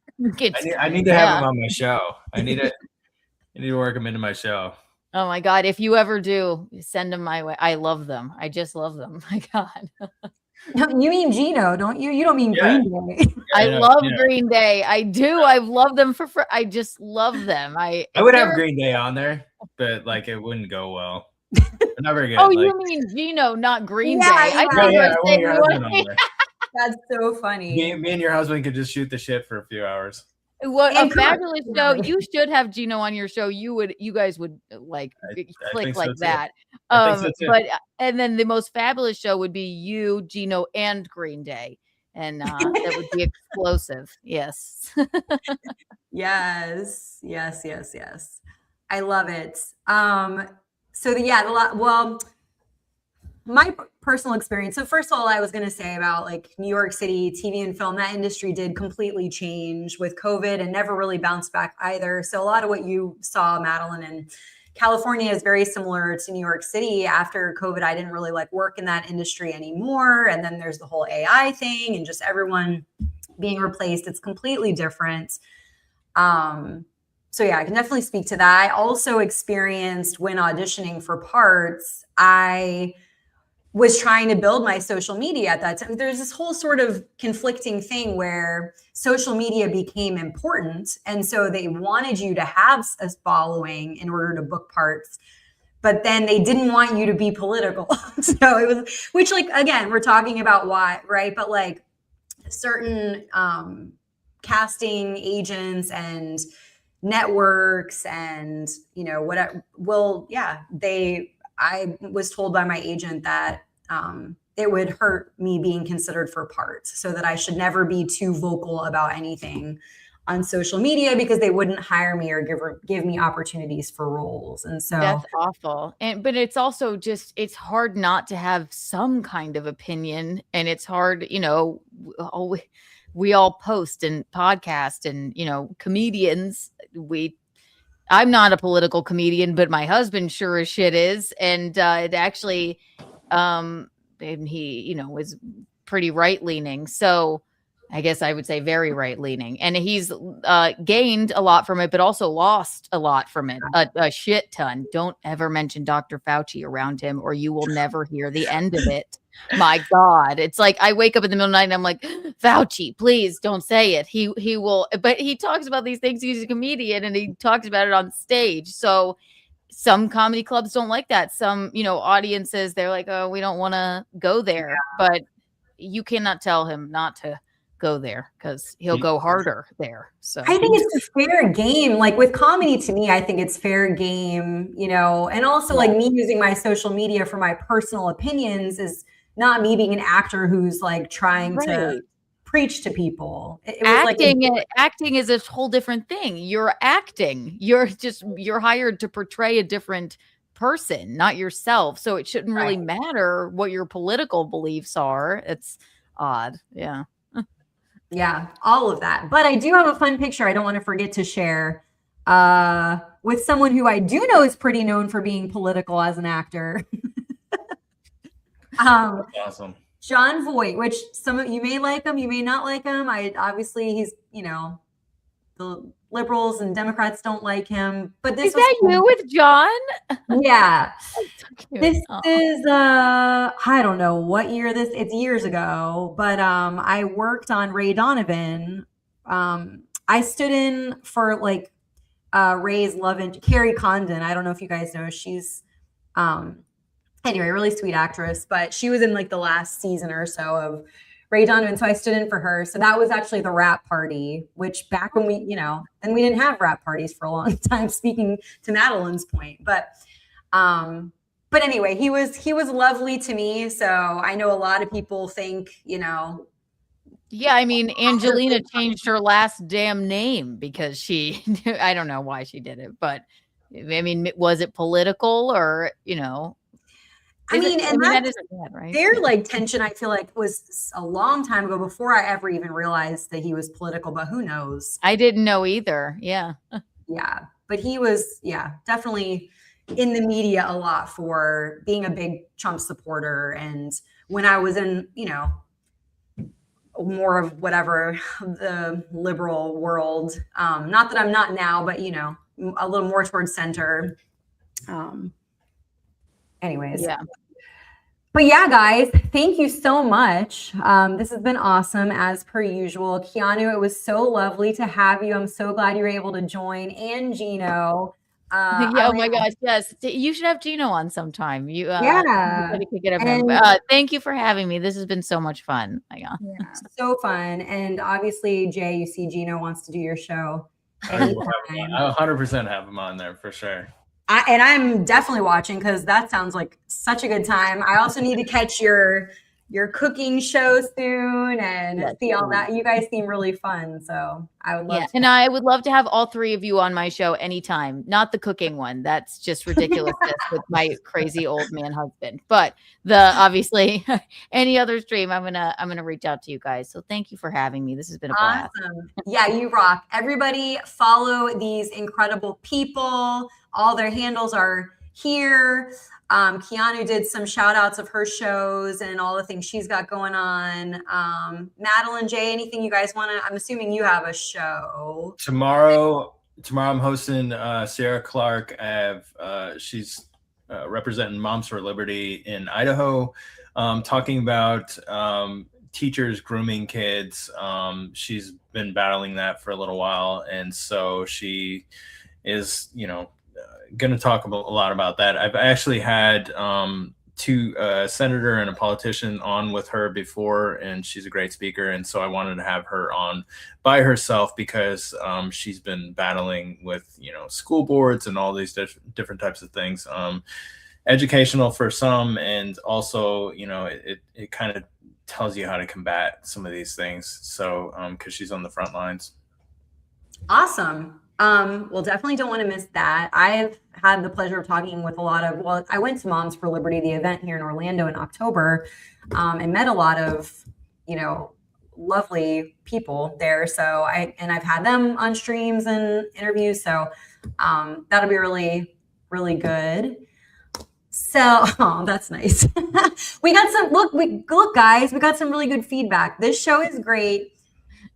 I need to have him on my show. I need to work him into my show. Oh my God. If you ever do, send them my way. I love them. I just love them. My God. No, you mean Gino, don't you? You don't mean Yeah. Green Day. I love Green Day. I do. I've loved them I just love them. I would have Green Day on there, but like it wouldn't go well. They're not very good. Oh, like, you mean Gino, not Green Yeah, Day? I yeah. thought you yeah, were I want saying your you husband want- on there. That's so funny. Me and your husband could just shoot the shit for a few hours. What And a fabulous show! Kurt. You should have Gino on your show. You guys would like I click think so like too. that. I think so too. But and then the most fabulous show would be you, Gino, and Green Day, and that would be explosive. Yes. Yes. I love it. So my personal experience. So first of all, I was going to say about like New York City TV and film, that industry did completely change with COVID and never really bounced back either. So a lot of what you saw, Madeline, and California is very similar to New York City. After COVID, I didn't really like work in that industry anymore. And then there's the whole AI thing and just everyone being replaced. It's completely different. So yeah, I can definitely speak to that. I also experienced when auditioning for parts, I was trying to build my social media at that time. There's this whole sort of conflicting thing where social media became important. And so they wanted you to have a following in order to book parts, but then they didn't want you to be political. So it was, which like, again, we're talking about why, right? But like certain casting agents and networks and, whatever, I was told by my agent that it would hurt me being considered for parts, so that I should never be too vocal about anything on social media because they wouldn't hire me or give me opportunities for roles. And so That's awful. But it's also just, it's hard not to have some kind of opinion. And it's hard, we all post and podcast and, comedians, I'm not a political comedian, but my husband sure as shit is. And it actually, and he, is pretty right leaning. So I guess I would say very right leaning. And he's gained a lot from it, but also lost a lot from it. A shit ton. Don't ever mention Dr. Fauci around him or you will never hear the end of it. My God. It's like I wake up in the middle of the night and I'm like, Fauci, please don't say it. He will, but he talks about these things. He's a comedian and he talks about it on stage. So some comedy clubs don't like that. Some, audiences, they're like, oh, we don't want to go there. But you cannot tell him not to go there because he'll go harder there. So I think it's a fair game. Like with comedy, to me, I think it's fair game, and also like me using my social media for my personal opinions is not me being an actor who's like trying to preach to people. It was acting is a whole different thing. You're acting. You're hired to portray a different person, not yourself. So it shouldn't really matter what your political beliefs are. It's odd. Yeah. Yeah, all of that. But I do have a fun picture I don't want to forget to share with someone who I do know is pretty known for being political as an actor. Awesome. Jon Voight, which some of you may like him, you may not like him. Obviously he's, the liberals and Democrats don't like him. But this is that you with John? Yeah. This is I don't know what year it's years ago, but I worked on Ray Donovan. I stood in for like Ray's love and Carrie Condon. I don't know if you guys know, she's anyway, really sweet actress, but she was in like the last season or so of Ray Donovan. So I stood in for her. So that was actually the wrap party, which back when we, and we didn't have wrap parties for a long time, speaking to Madeline's point. But anyway, he was lovely to me. So I know a lot of people think, Yeah, I mean, Angelina changed her last damn name because I don't know why she did it, but I mean, was it political or, that is bad, right? Their like tension, I feel like, was a long time ago before I ever even realized that he was political, but who knows? I didn't know either. Yeah. Yeah. But he was, definitely in the media a lot for being a big Trump supporter. And when I was in, more of whatever the liberal world, not that I'm not now, but, a little more towards center. Anyways. Yeah. But yeah, guys, thank you so much. This has been awesome as per usual. Keanu, it was so lovely to have you. I'm so glad you were able to join, and Gino. Oh my gosh, yes. You should have Gino on sometime. Thank you for having me. This has been so much fun. Yeah, so fun. And obviously, Jay, you see Gino wants to do your show. I'll 100% have him on there for sure. And I'm definitely watching because that sounds like such a good time. I also need to catch your cooking show soon and see all that. You guys seem really fun, so I would love to. And I would love to have all three of you on my show anytime. Not the cooking one. That's just ridiculousness with my crazy old man husband. But obviously any other stream, I'm gonna reach out to you guys. So thank you for having me. This has been a blast. Awesome. Yeah, you rock. Everybody follow these incredible people. All their handles are here. Keanu did some shout outs of her shows and all the things she's got going on. Madeline, Jay, anything you guys want to, I'm assuming you have a show. Tomorrow I'm hosting Sarah Clark. She's representing Moms for Liberty in Idaho, talking about teachers grooming kids. She's been battling that for a little while. And so she is, going to talk a lot about that. I've actually had two senator and a politician on with her before, and she's a great speaker. And so I wanted to have her on by herself because she's been battling with, school boards and all these different types of things. Educational for some, and also, it kind of tells you how to combat some of these things. So, because she's on the front lines. Awesome. Well, definitely don't want to miss that. I've had the pleasure of talking with I went to Moms for Liberty, the event here in Orlando in October, and met a lot of, lovely people there. So I've had them on streams and interviews. So that'll be really, really good. So, oh, that's nice. We got some, look, guys, we got some really good feedback. This show is great.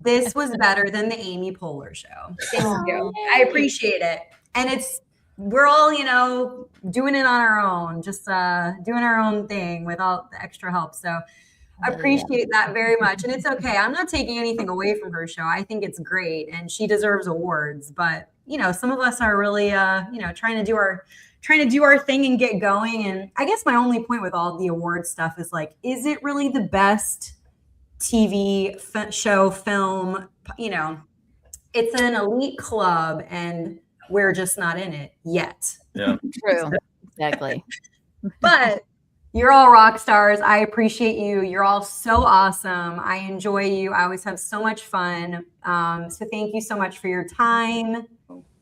This was better than the Amy Poehler show. Thank you. I appreciate it. And we're all, doing it on our own, just doing our own thing without the extra help. So I appreciate that very much. And it's okay. I'm not taking anything away from her show. I think it's great and she deserves awards. But, some of us are really, trying to do our thing and get going. And I guess my only point with all the award stuff is like, is it really the best TV show, film? It's an elite club and we're just not in it yet. Yeah. True. Exactly. But you're all rock stars. I appreciate you. You're all so awesome. I enjoy you. I always have so much fun. So thank you so much for your time.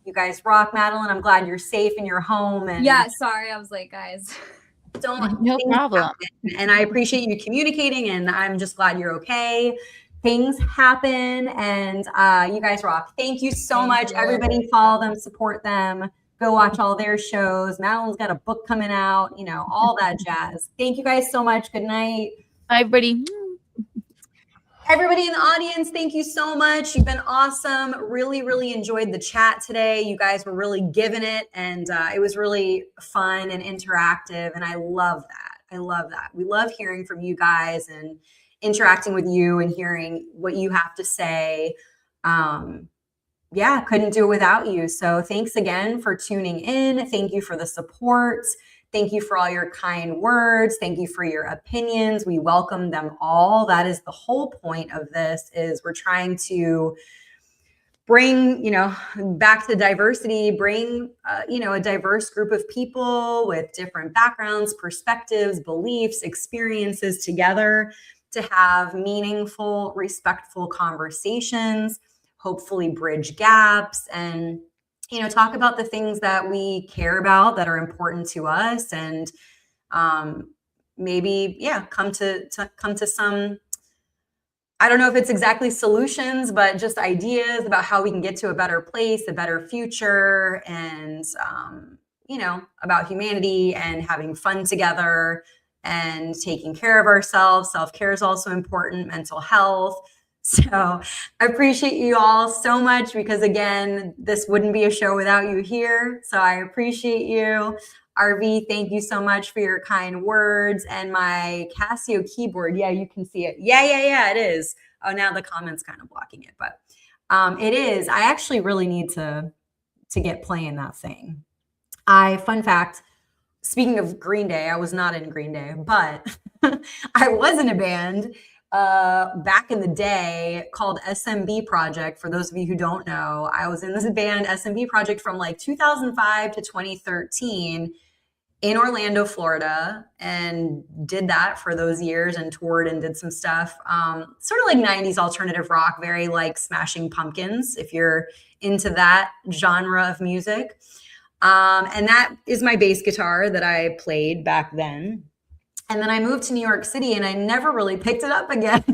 You guys rock, Madeline. I'm glad you're safe in your home. And Yeah, sorry, I was late, guys. No problem. happen. And I appreciate you communicating, and I'm just glad you're okay. Things happen, and you guys rock. Thank you so much. Everybody follow them, support them, go watch all their shows. Madeline's got a book coming out, all that jazz. Thank you guys so much. Good night. Bye, everybody. Everybody in the audience, thank you so much. You've been awesome. Really, really enjoyed the chat today. You guys were really giving it, and it was really fun and interactive, and I love that. I love that. We love hearing from you guys and interacting with you and hearing what you have to say. Couldn't do it without you. So thanks again for tuning in. Thank you for the support. Thank you for all your kind words. Thank you for your opinions. We welcome them all. That is the whole point of this, is we're trying to bring, back to diversity, bring, a diverse group of people with different backgrounds, perspectives, beliefs, experiences together to have meaningful, respectful conversations, hopefully bridge gaps, and talk about the things that we care about that are important to us, and maybe come to some, I don't know if it's exactly solutions, but just ideas about how we can get to a better place, a better future, and about humanity and having fun together and taking care of ourselves. Self-care is also important, mental health. So I appreciate you all so much, because again, this wouldn't be a show without you here. So I appreciate you. RV, thank you so much for your kind words. And my Casio keyboard. Yeah, you can see it. Yeah, it is. Oh, now the comment's kind of blocking it, but it is. I actually really need to get playing that thing. Fun fact, speaking of Green Day, I was not in Green Day, but I was in a band back in the day called SMB Project. For those of you who don't know, I was in this band SMB Project from like 2005 to 2013 in Orlando, Florida, and did that for those years and toured and did some stuff. Sort of like 90s alternative rock, very like Smashing Pumpkins, if you're into that genre of music. And that is my bass guitar that I played back then. And then I moved to New York City and I never really picked it up again.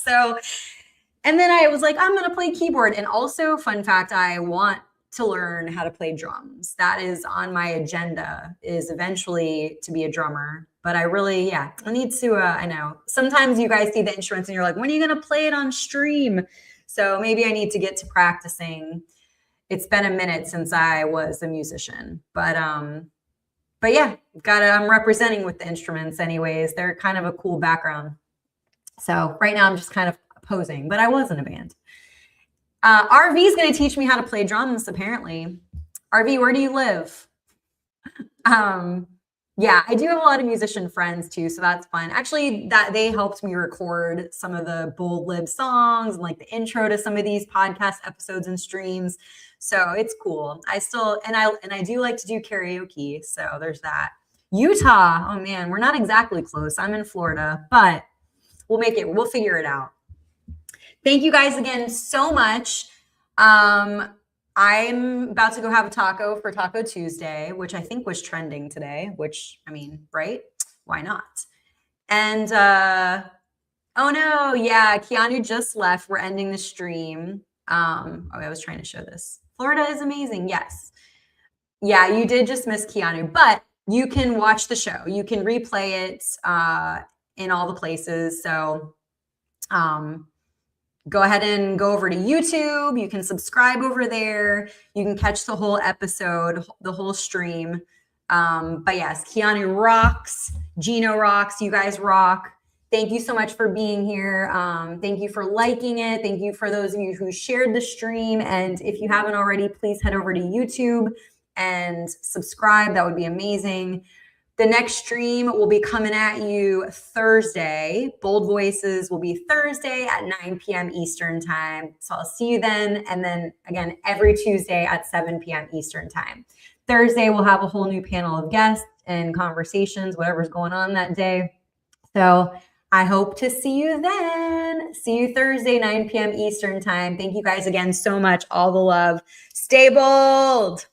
And then I was like, I'm going to play keyboard. And also, fun fact, I want to learn how to play drums. That is on my agenda, is eventually to be a drummer. But I really, I need to, I know sometimes you guys see the instruments and you're like, when are you going to play it on stream? So maybe I need to get to practicing. It's been a minute since I was a musician, but yeah, I'm representing with the instruments anyways. They're kind of a cool background. So right now I'm just kind of posing, but I was in a band. RV is going to teach me how to play drums, apparently. RV, where do you live? Yeah, I do have a lot of musician friends too, so that's fun. Actually, that they helped me record some of the Bold Lib songs and like the intro to some of these podcast episodes and streams. So it's cool. I do like to do karaoke. So there's that. Utah. Oh man, we're not exactly close. I'm in Florida, but we'll make it. We'll figure it out. Thank you guys again so much. I'm about to go have a taco for Taco Tuesday, which I think was trending today, which, I mean, right? Why not? And Oh no, yeah, Keanu just left. We're ending the stream. I was trying to show this. Florida is amazing. Yes. Yeah, you did just miss Keanu, but you can watch the show. You can replay it in all the places. So go ahead and go over to YouTube. You can subscribe over there. You can catch the whole episode, the whole stream. But yes, Keanu rocks. Gino rocks. You guys rock. Thank you so much for being here. Thank you for liking it. Thank you for those of you who shared the stream. And if you haven't already, please head over to YouTube and subscribe. That would be amazing. The next stream will be coming at you Thursday. Bold Voices will be Thursday at 9 p.m. Eastern time. So I'll see you then. And then again, every Tuesday at 7 p.m. Eastern time. Thursday, we'll have a whole new panel of guests and conversations, whatever's going on that day. So I hope to see you then. See you Thursday, 9 p.m. Eastern time. Thank you guys again so much. All the love. Stay bold.